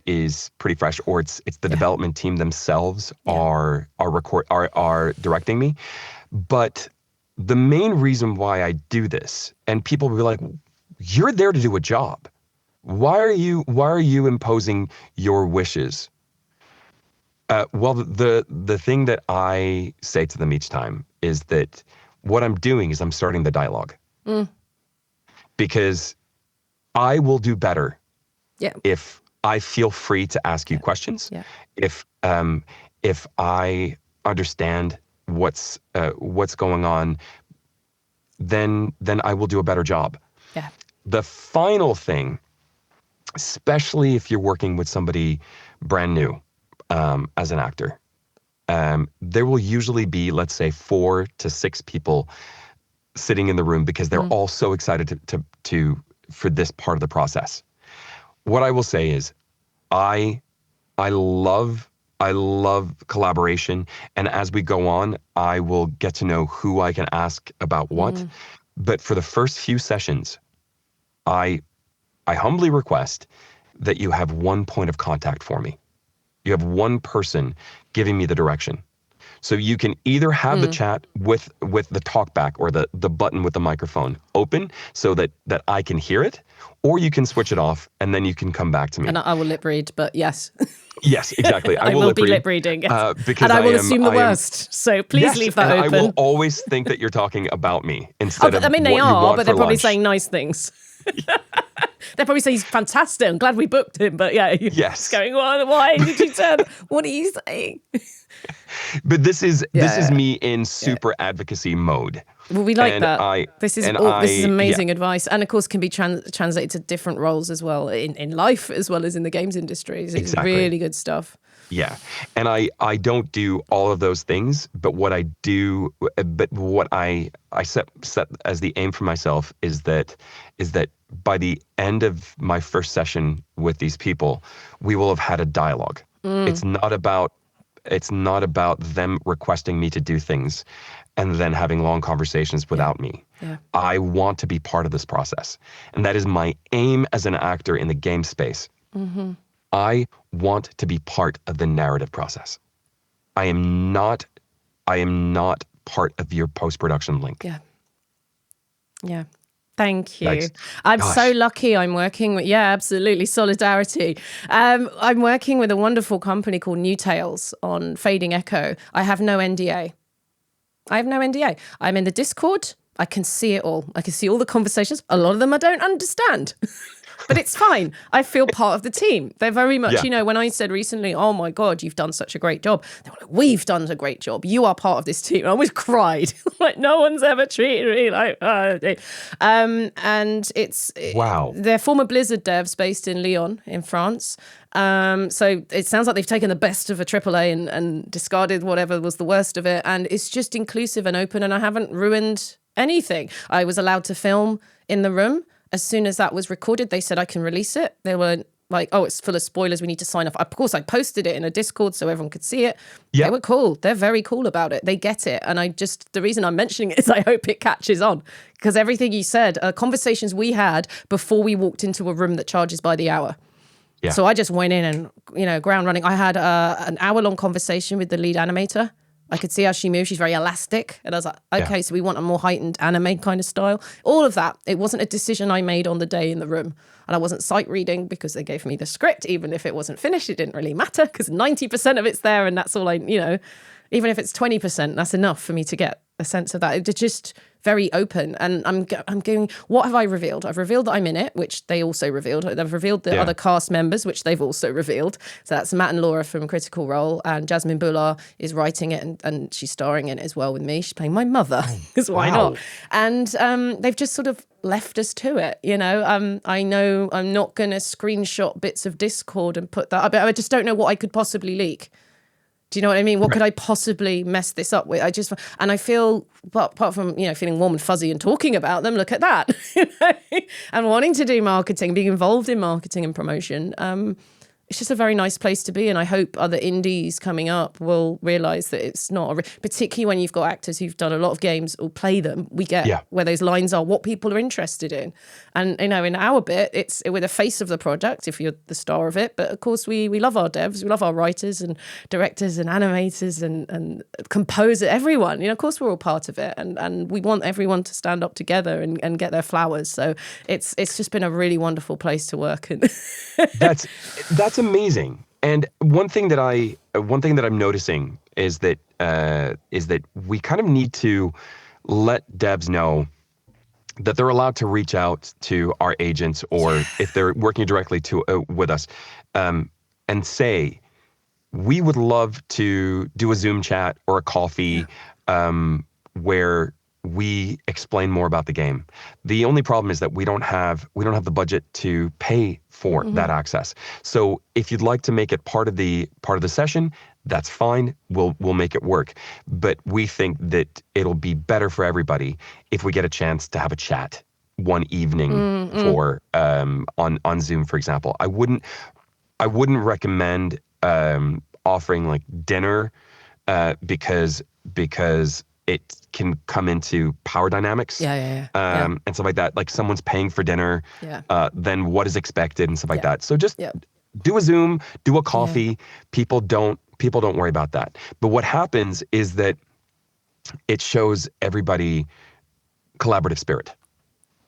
is pretty fresh, or it's the development team themselves are directing me. But the main reason why I do this, and people will be like, "You're there to do a job. Why are you imposing your wishes?" Well, the thing that I say to them each time is that what I'm doing is I'm starting the dialogue. Because I will do better if I feel free to ask you questions. If I understand what's going on, then I will do a better job. The final thing, especially if you're working with somebody brand new as an actor, there will usually be, let's say, 4 to 6 people sitting in the room because they're all so excited for this part of the process. What I will say is, I love collaboration, and as we go on, I will get to know who I can ask about what. But for the first few sessions, I humbly request that you have one point of contact for me. You have one person giving me the direction. So you can either have the chat with the talkback or the button with the microphone open so that I can hear it, or you can switch it off and then you can come back to me. And I will lip read, but yes. Yes, exactly. I will be lip reading. Yes. Because and I will assume the worst. So please leave that open. I will always think that you're talking about me instead of I mean, what they you are, want but they're for probably lunch. saying nice things. They probably say he's fantastic. I'm glad we booked him, but Yes. Going on. Why did you turn? What are you saying? But this is me in super advocacy mode. Well, we like that. This is amazing advice, and of course can be translated to different roles as well in life as well as in the games industry. It's really good stuff. Yeah, and I don't do all of those things, but what I set as the aim for myself is that by the end of my first session with these people, we will have had a dialogue. It's not about them requesting me to do things and then having long conversations without me. I want to be part of this process, and that is my aim as an actor in the game space. I want to be part of the narrative process. I am not part of your post-production link. Yeah. Thank you. Thanks. I'm so lucky I'm working with, absolutely, solidarity. I'm working with a wonderful company called New Tales on Fading Echo. I have no NDA. I'm in the Discord. I can see it all. I can see all the conversations. A lot of them I don't understand. But it's fine. I feel part of the team. They're very much, when I said recently, "Oh my God, you've done such a great job." They were like, "We've done a great job. You are part of this team." I almost cried. Like, no one's ever treated me like, and it's, wow. They're former Blizzard devs based in Lyon in France. So it sounds like they've taken the best of a AAA and discarded whatever was the worst of it. And it's just inclusive and open, and I haven't ruined anything. I was allowed to film in the room. As soon as that was recorded, they said I can release it. They weren't like, oh, it's full of spoilers, we need to sign off. Of course, I posted it in a Discord so everyone could see it. Yeah. They were cool. They're very cool about it. They get it. And the reason I'm mentioning it is I hope it catches on. Because everything you said, conversations we had before we walked into a room that charges by the hour. Yeah. So I just went in and, ground running. I had an hour-long conversation with the lead animator. I could see how she moves. She's very elastic. And I was like, okay, so we want a more heightened anime kind of style. All of that. It wasn't a decision I made on the day in the room. And I wasn't sight reading because they gave me the script. Even if it wasn't finished, it didn't really matter because 90% of it's there and that's all even if it's 20%, that's enough for me to get a sense of that. It's just very open. And I'm going, what have I revealed? I've revealed that I'm in it, which they also revealed. I've revealed the other cast members, which they've also revealed. So that's Matt and Laura from Critical Role, and Jasmine Bular is writing it and she's starring in it as well with me. She's playing my mother, because why not? And they've just sort of left us to it, I know I'm not going to screenshot bits of Discord and put that up. I just don't know what I could possibly leak. Do you know what I mean? What could I possibly mess this up with? I feel, apart from, feeling warm and fuzzy and talking about them, look at that. And wanting to do marketing, being involved in marketing and promotion. It's just a very nice place to be. And I hope other indies coming up will realize that it's not, particularly when you've got actors who've done a lot of games or play them, we get where those lines are, what people are interested in. And, in our bit, it's we're the face of the product if you're the star of it. But of course, we love our devs, we love our writers and directors and animators and composers, everyone. Of course, we're all part of it. And we want everyone to stand up together and get their flowers. So it's just been a really wonderful place to work. And That's amazing. And one thing that I'm noticing is that we kind of need to let devs know that they're allowed to reach out to our agents, or if they're working directly with us, and say, we would love to do a Zoom chat or a coffee where we explain more about the game. The only problem is that we don't have the budget to pay for that access. So if you'd like to make it part of the session, that's fine. We'll make it work. But we think that it'll be better for everybody if we get a chance to have a chat one evening for on Zoom, for example. I wouldn't recommend offering like dinner because it can come into power dynamics and stuff like that. Like someone's paying for dinner, then what is expected and stuff like that. So just do a Zoom, do a coffee. People don't worry about that. But what happens is that it shows everybody collaborative spirit.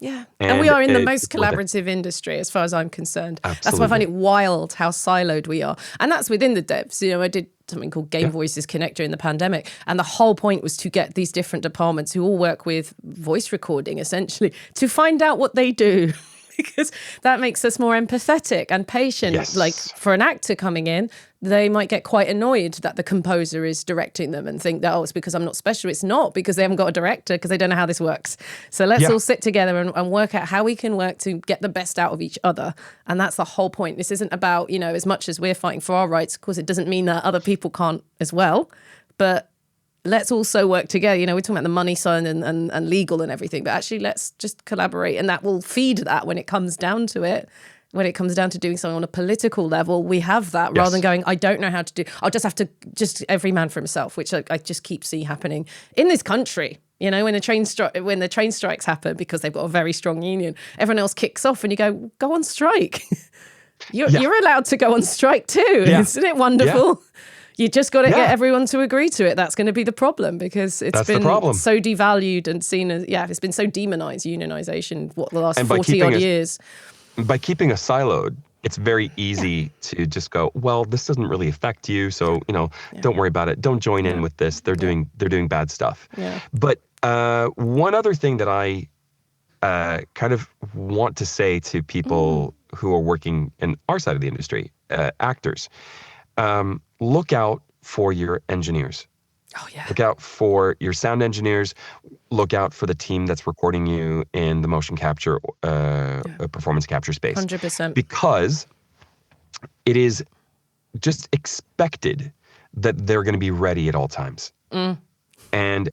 Yeah. And we are in the most collaborative industry as far as I'm concerned. Absolutely. That's why I find it wild how siloed we are. And that's within the devs. I did something called Game Voices Connect during the pandemic. And the whole point was to get these different departments who all work with voice recording, essentially, to find out what they do. Because that makes us more empathetic and patient. Yes. Like for an actor coming in, they might get quite annoyed that the composer is directing them and think that, it's because I'm not special. It's not, because they haven't got a director, because they don't know how this works. So let's all sit together and work out how we can work to get the best out of each other. And that's the whole point. This isn't about, as much as we're fighting for our rights, of course, it doesn't mean that other people can't as well. But let's also work together. We're talking about the money side and legal and everything, but actually let's just collaborate, and that will feed that when it comes down to it. When it comes down to doing something on a political level, we have that rather than going, I don't know how to do, I'll just have to, just every man for himself, which I just keep seeing happening in this country. When the train strikes happen because they've got a very strong union, everyone else kicks off and you go on strike. You're allowed to go on strike too. Yeah. Isn't it wonderful? Yeah. You just got to get everyone to agree to it. That's going to be the problem, because it's been so devalued and seen as, it's been so demonized, unionization, the last 40-odd years. By keeping us siloed, it's very easy to just go, well, this doesn't really affect you, so, don't worry about it. Don't join in with this. They're doing bad stuff. Yeah. But one other thing that I kind of want to say to people who are working in our side of the industry, actors, look out for your engineers. Oh, yeah. Look out for your sound engineers. Look out for the team that's recording you in the motion capture, performance capture space. 100%. Because it is just expected that they're going to be ready at all times. And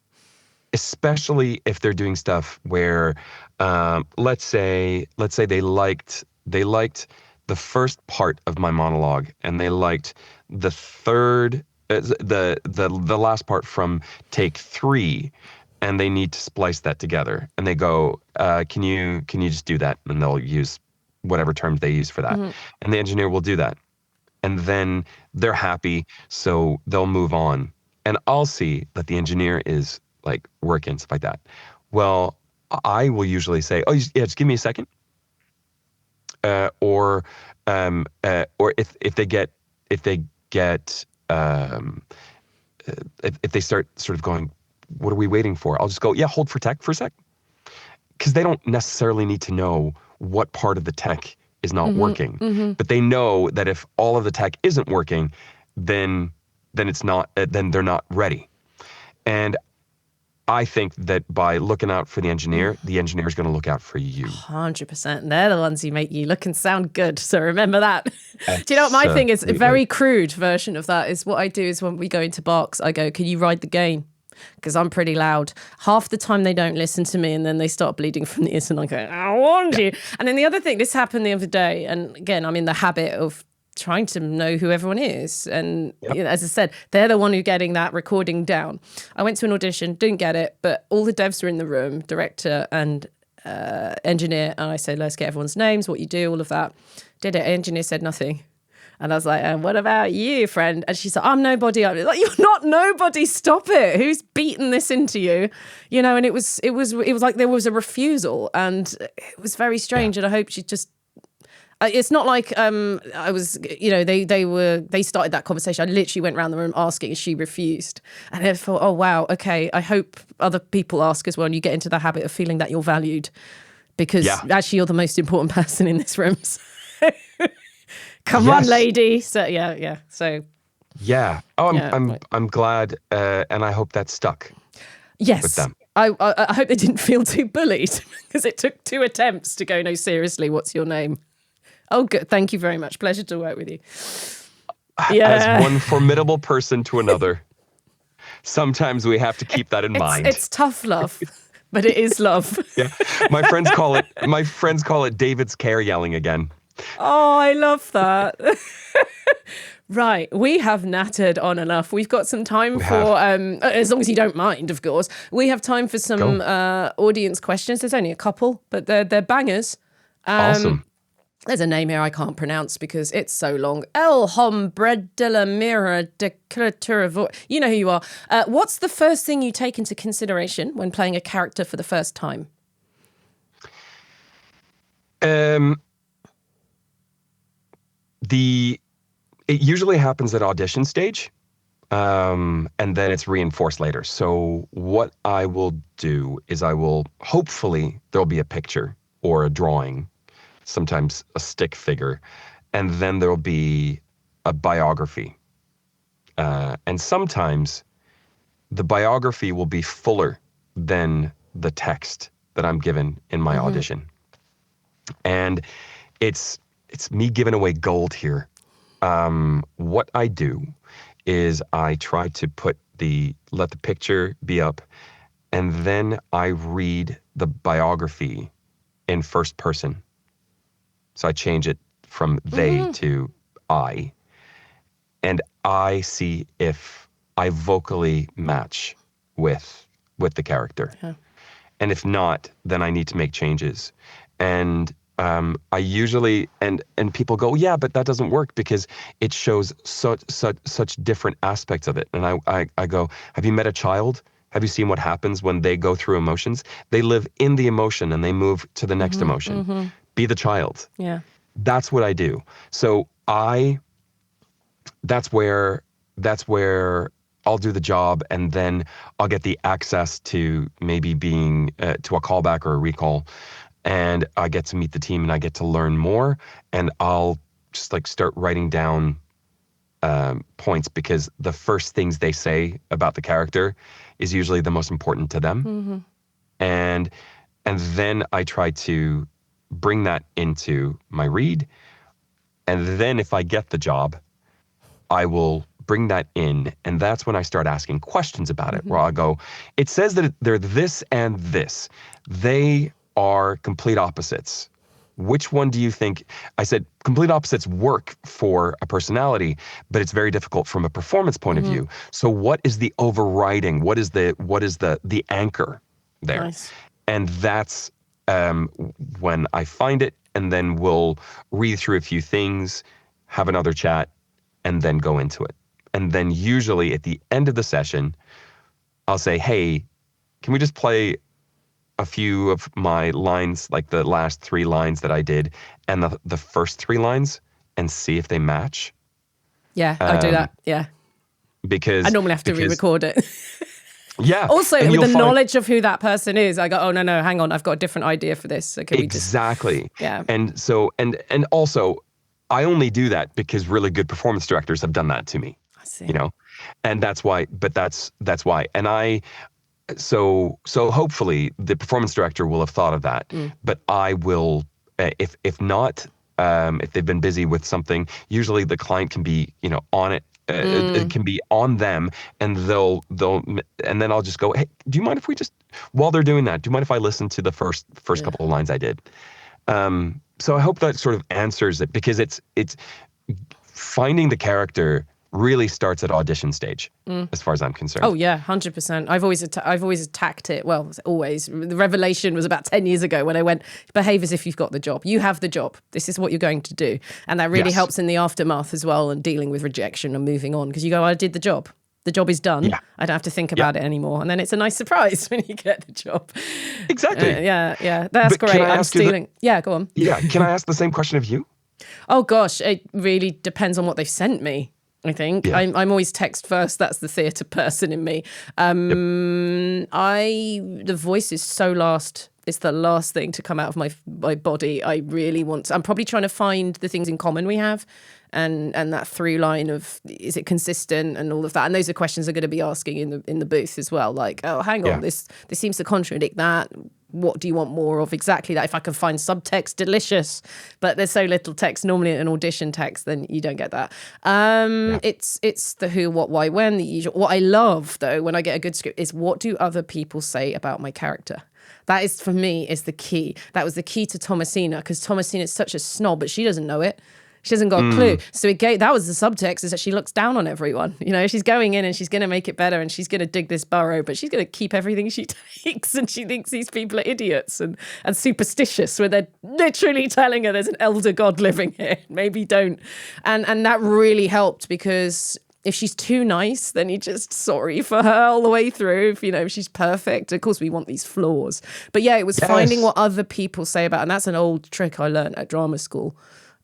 especially if they're doing stuff where, let's say they liked the first part of my monologue, and they liked the third, the last part from take 3, and they need to splice that together. And they go, can you just do that? And they'll use whatever terms they use for that. And the engineer will do that. And then they're happy, so they'll move on. And I'll see that the engineer is like working, stuff like that. Well, I will usually say, oh, yeah, just give me a second. Or if they start sort of going, what are we waiting for? I'll just go, yeah, hold for tech for a sec. Because they don't necessarily need to know what part of the tech is not working, but they know that if all of the tech isn't working, then it's not, then they're not ready. And I think that by looking out for the engineer is going to look out for you. 100%. They're the ones who make you look and sound good. So remember that. Do you know what my thing is? A very crude version of that is what I do is when we go into box, I go, can you ride the game? Because I'm pretty loud. Half the time they don't listen to me and then they start bleeding from the ears and I go, I warned you. And then the other thing, this happened the other day. And again, I'm in the habit of trying to know who everyone is. And you know, as I said, they're the one who's getting that recording down. I went to an audition, didn't get it, but all the devs were in the room, director and engineer. And I said, let's get everyone's names, what you do, all of that. Did it. Engineer said nothing. And I was like, what about you, friend? And she said, I'm nobody. I'm like, you're not nobody. Stop it. Who's beaten this into you? You know, and it was like there was a refusal, and it was very strange. And I hope she just. It's not like I was, you know, they started that conversation. I literally went around the room asking, and she refused. And I thought, oh wow, okay. I hope other people ask as well, and you get into the habit of feeling that you're valued, because actually you're the most important person in this room. So. Come on, lady. So So I'm glad, and I hope that stuck. Yes, with them. I hope they didn't feel too bullied because it took 2 attempts to go. No, seriously, what's your name? Oh, good. Thank you very much. Pleasure to work with you. Yeah. As one formidable person to another, sometimes we have to keep that in mind. It's tough love, but it is love. Yeah, my friends call it David's care yelling again. Oh, I love that. Right, we have nattered on enough. We've got some time for, as long as you don't mind, of course, we have time for some audience questions. There's only a couple, but they're bangers. Awesome. There's a name here I can't pronounce because it's so long. El Hombre de la Mira de Criatura. You know who you are. What's the first thing you take into consideration when playing a character for the first time? It usually happens at audition stage, and then it's reinforced later. So what I will do is hopefully there'll be a picture or a drawing, sometimes a stick figure, and then there'll be a biography. And sometimes the biography will be fuller than the text that I'm given in my audition. And it's me giving away gold here. What I do is I try to let the picture be up, and then I read the biography in first person. So I change it from they to I, and I see if I vocally match with the character. Yeah. And if not, then I need to make changes. And I usually, and people go, yeah, but that doesn't work because it shows such different aspects of it. And I go, have you met a child? Have you seen what happens when they go through emotions? They live in the emotion and they move to the next emotion. Be the child. Yeah. That's what I do. So that's where I'll do the job, and then I'll get the access to maybe being to a callback or a recall. And I get to meet the team and I get to learn more, and I'll just like start writing down points, because the first things they say about the character is usually the most important to them. And then I try to bring that into my read. And then if I get the job, I will bring that in, and that's when I start asking questions about it, where I go, it says that they're this and this. They are complete opposites. which one do you think? I said complete opposites work for a personality, but it's very difficult from a performance point of view. So what is the overriding? What is the anchor there? Nice. And that's when I find it, and then we'll read through a few things, have another chat, and then go into it. And then usually at the end of the session, I'll say, hey, can we just play a few of my lines, like the last 3 lines that I did, and the first 3 lines, and see if they match? Yeah, I do that. Yeah. Because I normally have to re-record it. Yeah. Also, and with the knowledge of who that person is, I go, oh, no, hang on, I've got a different idea for this. So can exactly. We just... Yeah. And so, and also, I only do that because really good performance directors have done that to me. I see. You know? And that's why, but that's why. And so hopefully the performance director will have thought of that, but I will, if not, if they've been busy with something, usually the client can be, on it. It can be on them, and they'll, and then I'll just go, hey, do you mind if we just, while they're doing that, do you mind if I listen to the first couple of lines I did? So I hope that sort of answers it, because it's finding the character really starts at audition stage, as far as I'm concerned. Oh yeah, 100%. I've always attacked it. Well, always. The revelation was about 10 years ago when I went, behave as if you've got the job. You have the job. This is what you're going to do. And that really helps in the aftermath as well, and dealing with rejection and moving on. Because you go, I did the job. The job is done. Yeah. I don't have to think about it anymore. And then it's a nice surprise when you get the job. Exactly. Yeah. That's great. I'm stealing. Yeah, go on. Yeah. Can I ask the same question of you? Oh gosh, it really depends on what they've sent me. I think I'm always text first. That's the theatre person in me. The voice is so last. It's the last thing to come out of my body. I really want to, I'm probably trying to find the things in common we have, and that through line of, is it consistent and all of that. And those are questions I'm going to be asking in the booth as well. Like, oh, hang on, this seems to contradict that. What do you want more of? Exactly that. If I can find subtext, delicious. But there's so little text. Normally an audition text, then you don't get that. It's the who, what, why, when, the usual. What I love, though, when I get a good script is, what do other people say about my character? That is, for me, is the key. That was the key to Thomasina, because Thomasina is such a snob, but she doesn't know it. She hasn't got a clue. So that was the subtext, is that she looks down on everyone. She's going in and she's going to make it better, and she's going to dig this burrow, but she's going to keep everything she takes, and she thinks these people are idiots and superstitious, when they're literally telling her there's an elder god living here. Maybe don't. And that really helped, because if she's too nice, then you're just sorry for her all the way through. If she's perfect, of course we want these flaws. But yeah, it was finding what other people say about, and that's an old trick I learned at drama school.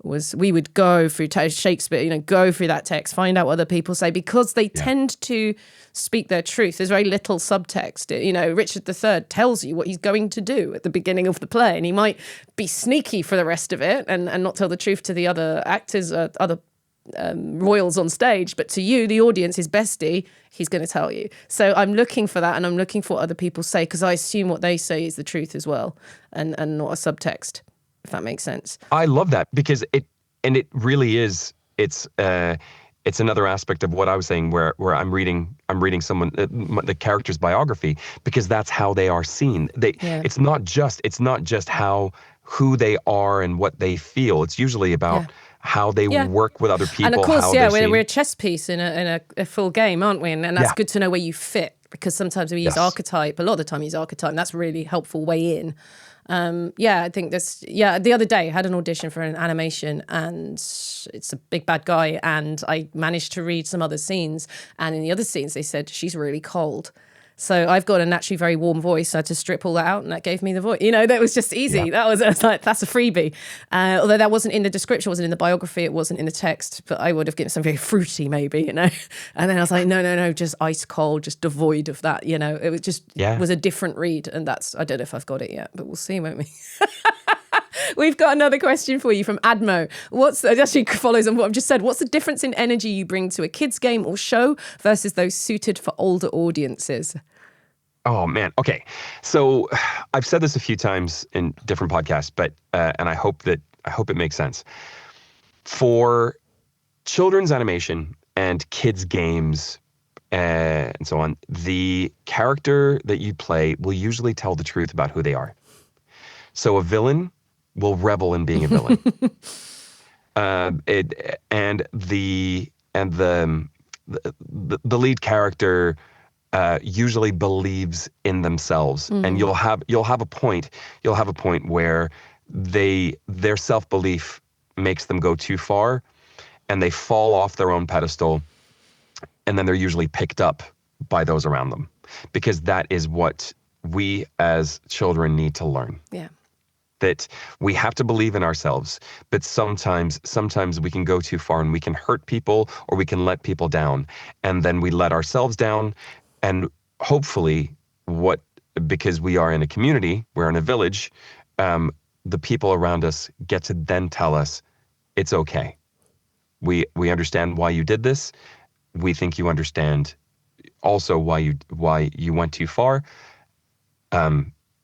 Was we would go through Shakespeare, go through that text, find out what other people say, because they tend to speak their truth. There's very little subtext. Richard III tells you what he's going to do at the beginning of the play, and he might be sneaky for the rest of it and not tell the truth to the other actors, other royals on stage, but to you, the audience, his bestie, he's going to tell you. So I'm looking for that, and I'm looking for what other people say, because I assume what they say is the truth as well, and not a subtext, if that makes sense. I love that, because it really is. It's another aspect of what I was saying, where I'm reading someone, the character's biography, because that's how they are seen. It's not just who they are and what they feel. It's usually about how they work with other people. And of course, we're a chess piece in a full game, aren't we? And that's good to know where you fit, because sometimes we use archetype. A lot of the time we use archetype, and that's a really helpful way in. I think the other day I had an audition for an animation, and it's a big bad guy, and I managed to read some other scenes, and in the other scenes they said she's really cold. So I've got a naturally very warm voice. So I had to strip all that out, and that gave me the voice. That was just easy. Yeah. I was like, that's a freebie. Although that wasn't in the description, wasn't in the biography, it wasn't in the text, but I would have given something very fruity maybe, And then I was like, no, just ice cold, just devoid of that, It was just was a different read, and I don't know if I've got it yet, but we'll see, won't we? We've got another question for you from Admo. It actually follows on what I've just said. What's the difference in energy you bring to a kids' game or show versus those suited for older audiences? Oh, man. Okay. So I've said this a few times in different podcasts, but and I hope it makes sense. For children's animation and kids' games and so on, the character that you play will usually tell the truth about who they are. So a villain will revel in being a villain. The lead character usually believes in themselves, and you'll have a point where their self-belief makes them go too far, and they fall off their own pedestal, and then they're usually picked up by those around them, because that is what we as children need to learn. Yeah. That we have to believe in ourselves, but sometimes we can go too far and we can hurt people, or we can let people down, and then we let ourselves down. And hopefully, because we are in a community, we're in a village, the people around us get to then tell us, it's okay. We understand why you did this. We think you understand also why you went too far.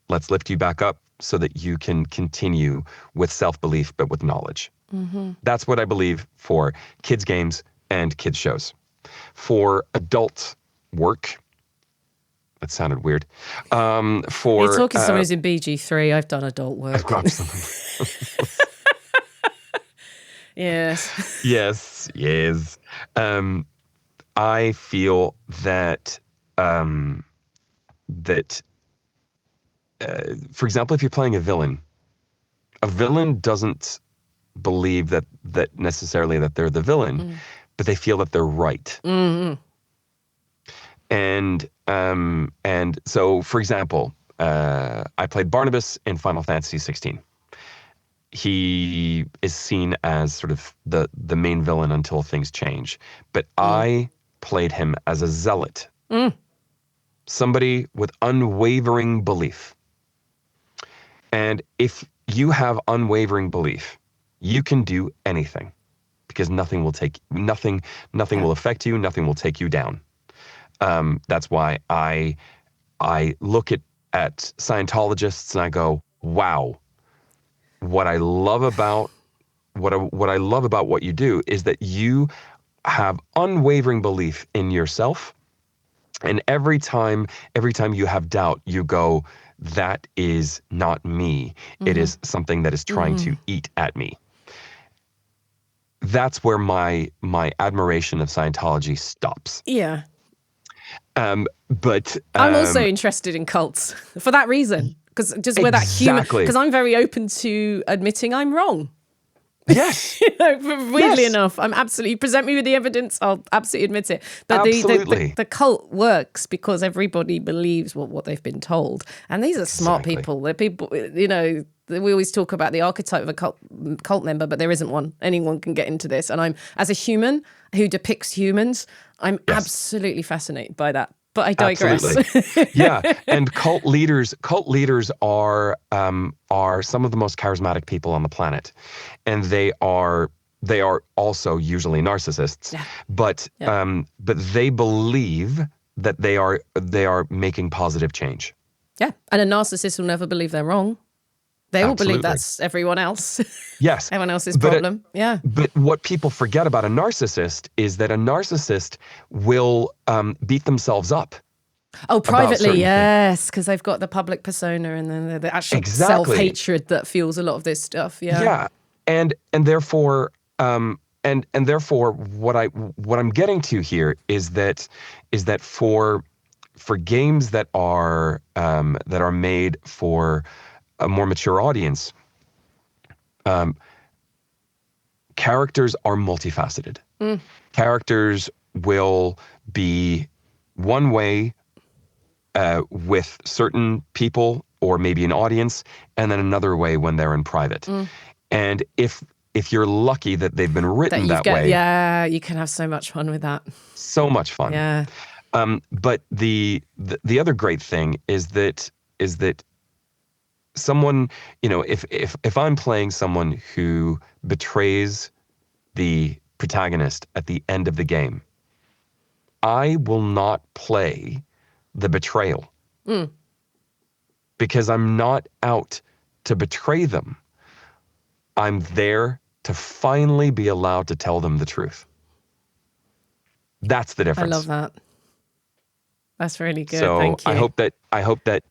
Let's lift you back up so that you can continue with self-belief, but with knowledge. That's what I believe for kids' games and kids' shows. For adult work, that sounded weird. You're talking to someone who's in BG3. I've done adult work. I've got some. Yes. Yes. I feel that for example, if you're playing a villain doesn't believe that necessarily that they're the villain, but they feel that they're right. And so, for example, I played Barnabas in Final Fantasy XVI. He is seen as sort of the main villain until things change. But I played him as a zealot. Somebody with unwavering belief. And if you have unwavering belief, you can do anything, because nothing will affect you, nothing will take you down. That's why I look at Scientologists and I go, wow. What I love about what you do is that you have unwavering belief in yourself, and every time you have doubt, you go, that is not me. It is something that is trying to eat at me. That's where my admiration of Scientology stops. Yeah. But I'm also interested in cults for that reason. Because just where that human, because I'm very open to admitting I'm wrong. Yes. Weirdly enough, I'm absolutely, present me with the evidence, I'll absolutely admit it. But the cult works because everybody believes what they've been told. And these are smart people. They're people, we always talk about the archetype of a cult member, but there isn't one. Anyone can get into this. And I'm, as a human who depicts humans, I'm absolutely fascinated by that. But I digress. Absolutely. Yeah, and cult leaders are some of the most charismatic people on the planet, and they are also usually narcissists. Yeah. But they believe that they are making positive change. Yeah, and a narcissist will never believe they're wrong. They will believe that's everyone else. Yes. Everyone else's problem. But what people forget about a narcissist is that a narcissist will beat themselves up. Oh, privately, yes, because they've got the public persona and then the actual self-hatred that fuels a lot of this stuff. Yeah. Yeah. And therefore what I'm getting to here is that for games that are made for a more mature audience, characters are multifaceted. Characters will be one way with certain people or maybe an audience, and then another way when they're in private. And if you're lucky that they've been written that way, yeah, you can have so much fun with that. So much fun. Yeah. But the other great thing is that someone, if I'm playing someone who betrays the protagonist at the end of the game, I will not play the betrayal because I'm not out to betray them. I'm there to finally be allowed to tell them the truth. That's the difference. I love that. That's really good. So thank you. I hope that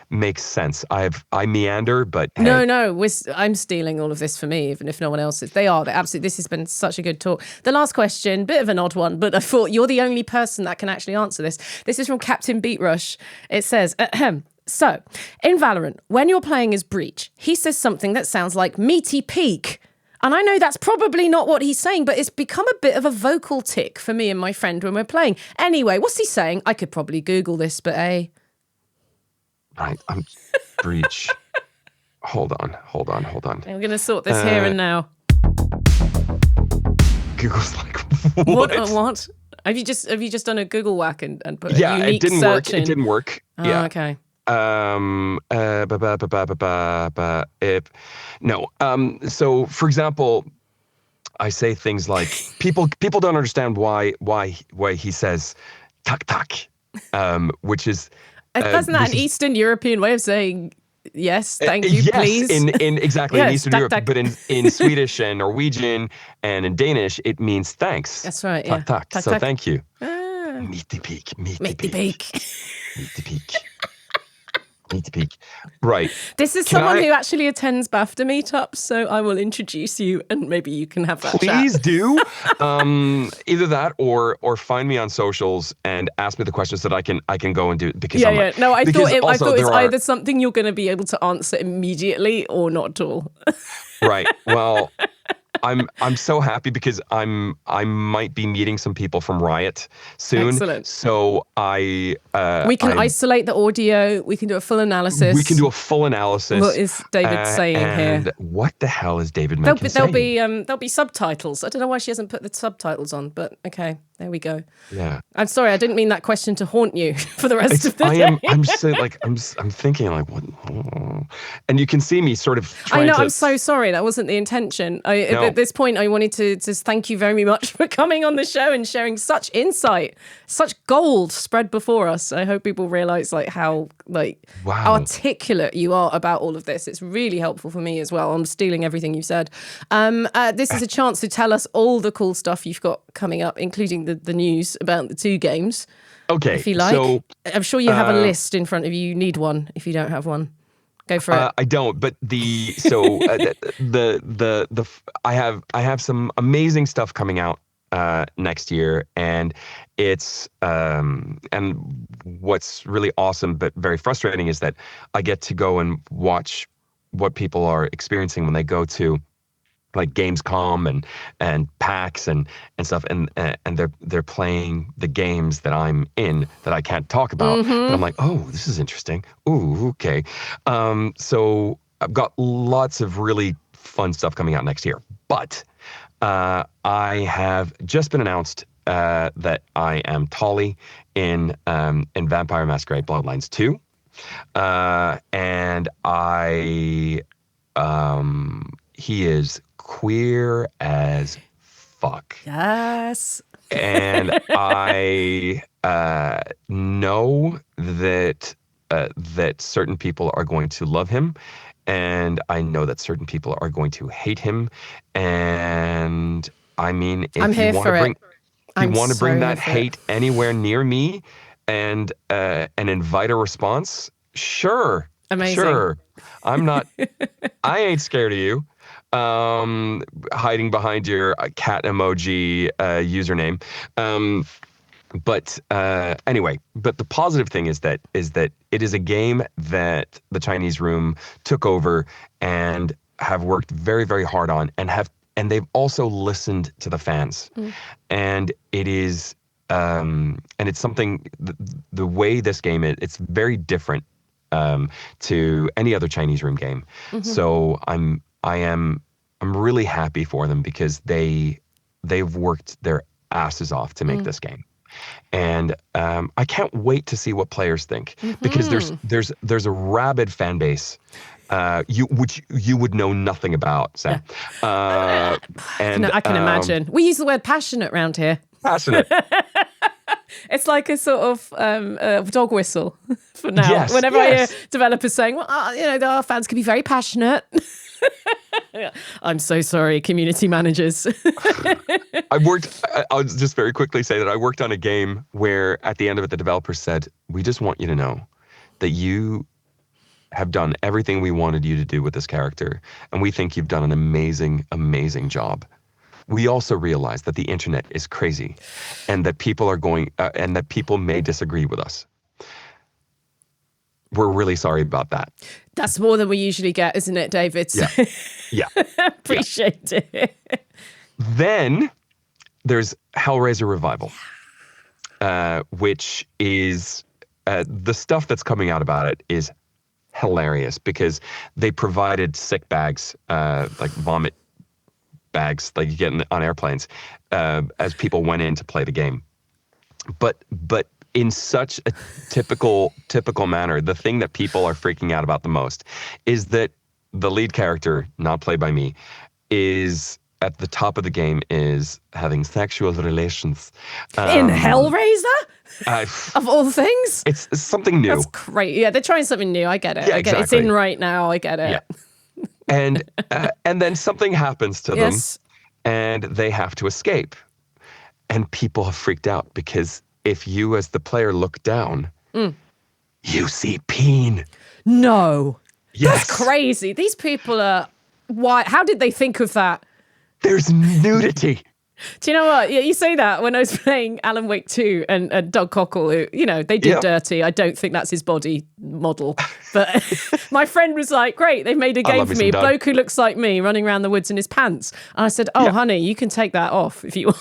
makes sense. I meander, but hey. No, I'm stealing all of this for me, even if no one else is. They're absolutely. This has been such a good talk. The last question, bit of an odd one, but I thought you're the only person that can actually answer this. This is from Captain Beatrush. It says, so, in Valorant, when you're playing as Breach, he says something that sounds like meaty peak. And I know that's probably not what he's saying, but it's become a bit of a vocal tick for me and my friend when we're playing. Anyway, what's he saying? I could probably Google this, but I'm Breach. Hold on. I'm going to sort this here and now. Google's like, what? What? Have you just done a Google whack and put a yeah, unique it didn't search work. in? It didn't work. Oh, yeah. Okay. So for example, I say things like people don't understand why he says tak tak, which is isn't that an Eastern European way of saying yes, thank you, yes, please? in exactly in Yes, Eastern tak, Europe, tak. but in Swedish and Norwegian and in Danish it means thanks. That's right. Tak Yeah. tak. Tak, So tak. thank you. Ah, Meaty peak. meaty peak. Meaty peak. Meaty peak. Right. This is Can someone I- who actually attends BAFTA meetups, so I will introduce you and maybe you can have that Please chat. do. Either that or find me on socials and ask me the questions that I can go and do because Yeah, I'm yeah. No, I because thought also it's there are- either something you're going to be able to answer immediately or not at all. Right. Well, I'm so happy because I might be meeting some people from Riot soon. Excellent. So We can isolate the audio. We can do a full analysis. we can do a full analysis. What is David saying and here? what the hell is David Menkin saying? There'll be subtitles. I don't know why she hasn't put the subtitles on, but okay, there we go. Yeah. I'm sorry, I didn't mean that question to haunt you for the rest of the day. I'm so like I'm thinking like what, and you can see me sort of trying I know, to. I'm so sorry. That wasn't the intention. No. At this point, I wanted to just thank you very much for coming on the show and sharing such insight, such gold spread before us. I hope people realize like how Wow. articulate you are about all of this. It's really helpful for me as well. I'm stealing everything you said. This is a chance to tell us all the cool stuff you've got coming up, including the news about the 2 games. Okay. If you like. So I'm sure you have a list in front of you. You need one if you don't have one. Go for it. I don't, but I have some amazing stuff coming out next year, and it's and what's really awesome but very frustrating is that I get to go and watch what people are experiencing when they go to like Gamescom and PAX and stuff, and they're playing the games that I'm in that I can't talk about. But I'm like, oh, this is interesting. Ooh, okay. So I've got lots of really fun stuff coming out next year. But I have just been announced that I am Tolly in Vampire Masquerade Bloodlines 2, and he is queer as fuck. Yes. And I know that certain people are going to love him, and I know that certain people are going to hate him. And I mean, if I'm here you want for to bring, it. if you I'm want to bring so that here for it. hate anywhere near me, and invite a response, sure. Amazing. Sure. I'm not. I ain't scared of you. Hiding behind your cat emoji username. But anyway, but the positive thing is that it is a game that the Chinese Room took over and have worked very, very hard on, and they've also listened to the fans. And it is and it's something, the way this game is, it's very different to any other Chinese Room game. So I'm really happy for them because they've worked their asses off to make this game. And I can't wait to see what players think, because there's a rabid fan base, which you would know nothing about, Sam. And I can imagine. We use the word passionate around here. passionate. It's like a sort of dog whistle for now. Yes, Whenever yes. I hear developers saying, well, our fans can be very passionate. I'm so sorry, community managers. I'll just very quickly say that I worked on a game where at the end of it, the developer said, we just want you to know that you have done everything we wanted you to do with this character, and we think you've done an amazing, amazing job. We also realize that the internet is crazy, and that people are and that people may disagree with us. We're really sorry about that. That's more than we usually get, isn't it, David? Yeah. Appreciate it. Then there's Hellraiser Revival, which is the stuff that's coming out about it is hilarious, because they provided sick bags, like vomit bags, like you get on airplanes, as people went in to play the game. But in such a typical manner, the thing that people are freaking out about the most is that the lead character, not played by me, is at the top of the game is having sexual relations. In Hellraiser? Of all things? It's something new. That's great. Yeah, they're trying something new. I get it. Yeah, I get it. It's in right now. I get it. Yeah. And then something happens to them, and they have to escape. And people have freaked out, because if you as the player look down, you see peen. No. Yes. That's crazy. These people are... Why? How did they think of that? There's nudity. Do you know what? Yeah, you say that when I was playing Alan Wake 2 and Doug Cockle, who, they did dirty. I don't think that's his body model. But my friend was like, great, they've made a game for me. A bloke who looks like me running around the woods in his pants. And I said, honey, you can take that off if you want.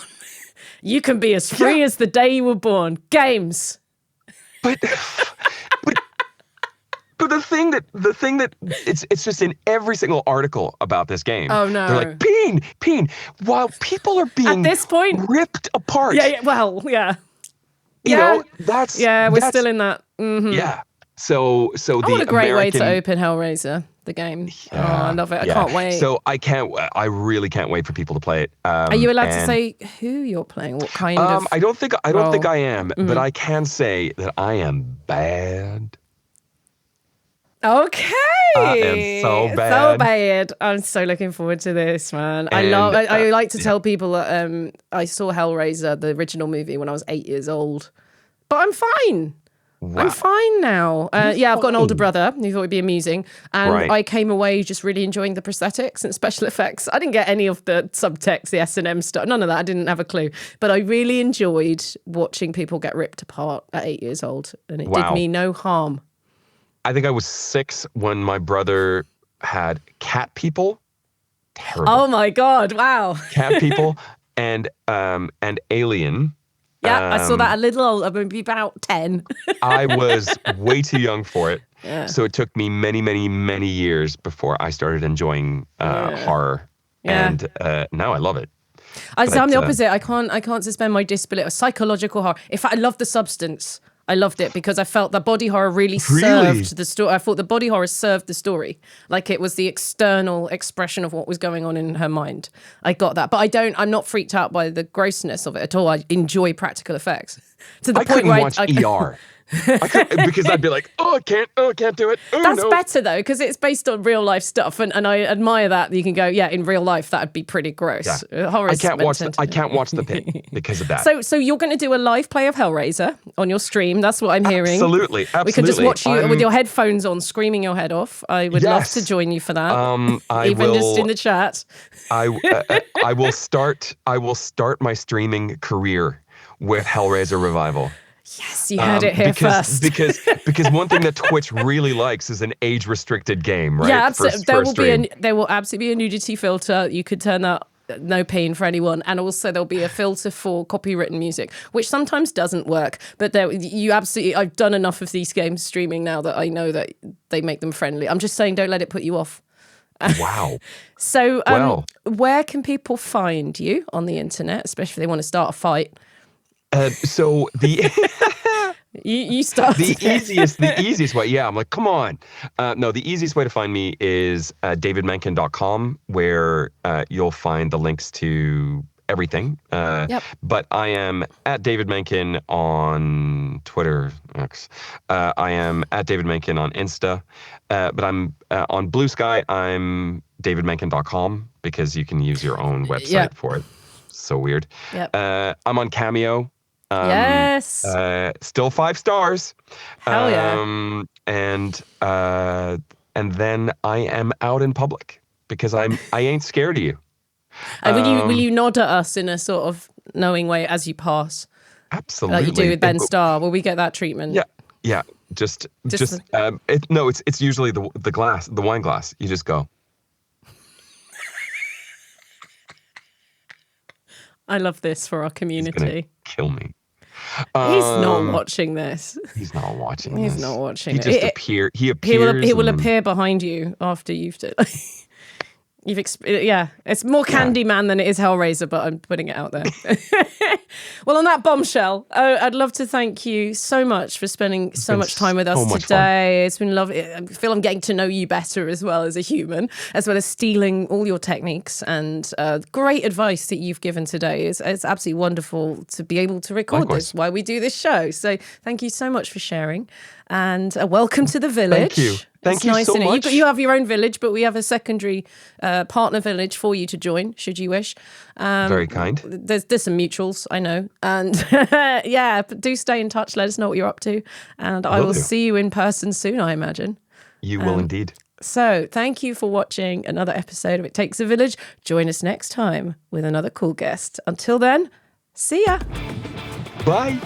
You can be as free as the day you were born. Games. But the thing that it's just in every single article about this game. Oh no. They're like, peen, while people are being at this point ripped apart. Yeah, well, yeah. You know, that's we're still in that. Mm-hmm. Yeah. So what a great way to open Hellraiser, the game. Yeah, I love it. I can't wait. So I really can't wait for people to play it. Are you allowed to say who you're playing? What kind of I don't think I am, but I can say that I am bad. Okay. I am so bad. So bad. I'm so looking forward to this, man. I like to tell people that I saw Hellraiser, the original movie, when I was 8 years old. But I'm fine. Wow. I'm fine now. I've got an older brother who thought it'd be amusing. And I came away just really enjoying the prosthetics and special effects. I didn't get any of the subtext, the S&M stuff. None of that. I didn't have a clue. But I really enjoyed watching people get ripped apart at 8 years old. And it did me no harm. I think I was 6 when my brother had cat people. Terrible. Oh my God! Wow. Cat people and Alien. Yeah, I saw that a little old, maybe about 10. I was way too young for it. Yeah. So it took me many, many, many years before I started enjoying horror. Yeah. And now I love it. I'm the opposite. I can't suspend my disbelief. Psychological horror. In fact, I love The Substance. I loved it because I felt the body horror really served the story. I thought the body horror served the story. Like it was the external expression of what was going on in her mind. I got that. But I'm not freaked out by the grossness of it at all. I enjoy practical effects. To the I point couldn't where watch ER. Because I'd be like, I can't do it. Oh, that's better though, because it's based on real life stuff, and I admire that you can go, in real life that'd be pretty gross. Yeah. Horror. I can't watch The Pit because of that. So you're going to do a live play of Hellraiser on your stream? That's what I'm hearing. Absolutely. We could just watch you with your headphones on, screaming your head off. I would love to join you for that. Just in the chat. I will start my streaming career with Hellraiser Revival. Yes, you heard it here first. because one thing that Twitch really likes is an age-restricted game, right? Yeah, absolutely. There will absolutely be a nudity filter. You could turn that no pain for anyone, and also there'll be a filter for copywritten music, which sometimes doesn't work. But I've done enough of these games streaming now that I know that they make them friendly. I'm just saying, don't let it put you off. Wow. So, where can people find you on the internet, especially if they want to start a fight? So the you start the easiest way. Yeah, I'm like, come on. No, the easiest way to find me is davidmenkin.com, where you'll find the links to everything. But I am at David Menkin on Twitter. X. I am at David Menkin on Insta. But I'm on Blue Sky. I'm davidmenkin.com because you can use your own website for it. So weird. Yep. I'm on Cameo. Yes. Still 5 stars. Hell yeah. And then I am out in public because I ain't scared of you. And will you nod at us in a sort of knowing way as you pass? Absolutely. Like you do with Ben Starr. Will we get that treatment? Yeah. It's usually the wine glass. You just go. I love this for our community. He's gonna kill me. He's not watching this. He's not watching. He's not watching. He just appears. He appears. He will appear behind you after you've done. It's more Candyman than it is Hellraiser, but I'm putting it out there. Well, on that bombshell, I'd love to thank you so much for spending so much time with us today. It's been lovely. I feel I'm getting to know you better as well as a human, as well as stealing all your techniques and great advice that you've given today. It's absolutely wonderful to be able to record this while we do this show. So thank you so much for sharing. And welcome to the village. Thank you. Thank you so much. You have your own village, but we have a secondary partner village for you to join, should you wish. Very kind. There's some mutuals, I know. And but do stay in touch. Let us know what you're up to. And I will see you in person soon, I imagine. You will indeed. So thank you for watching another episode of It Takes a Village. Join us next time with another cool guest. Until then, see ya. Bye.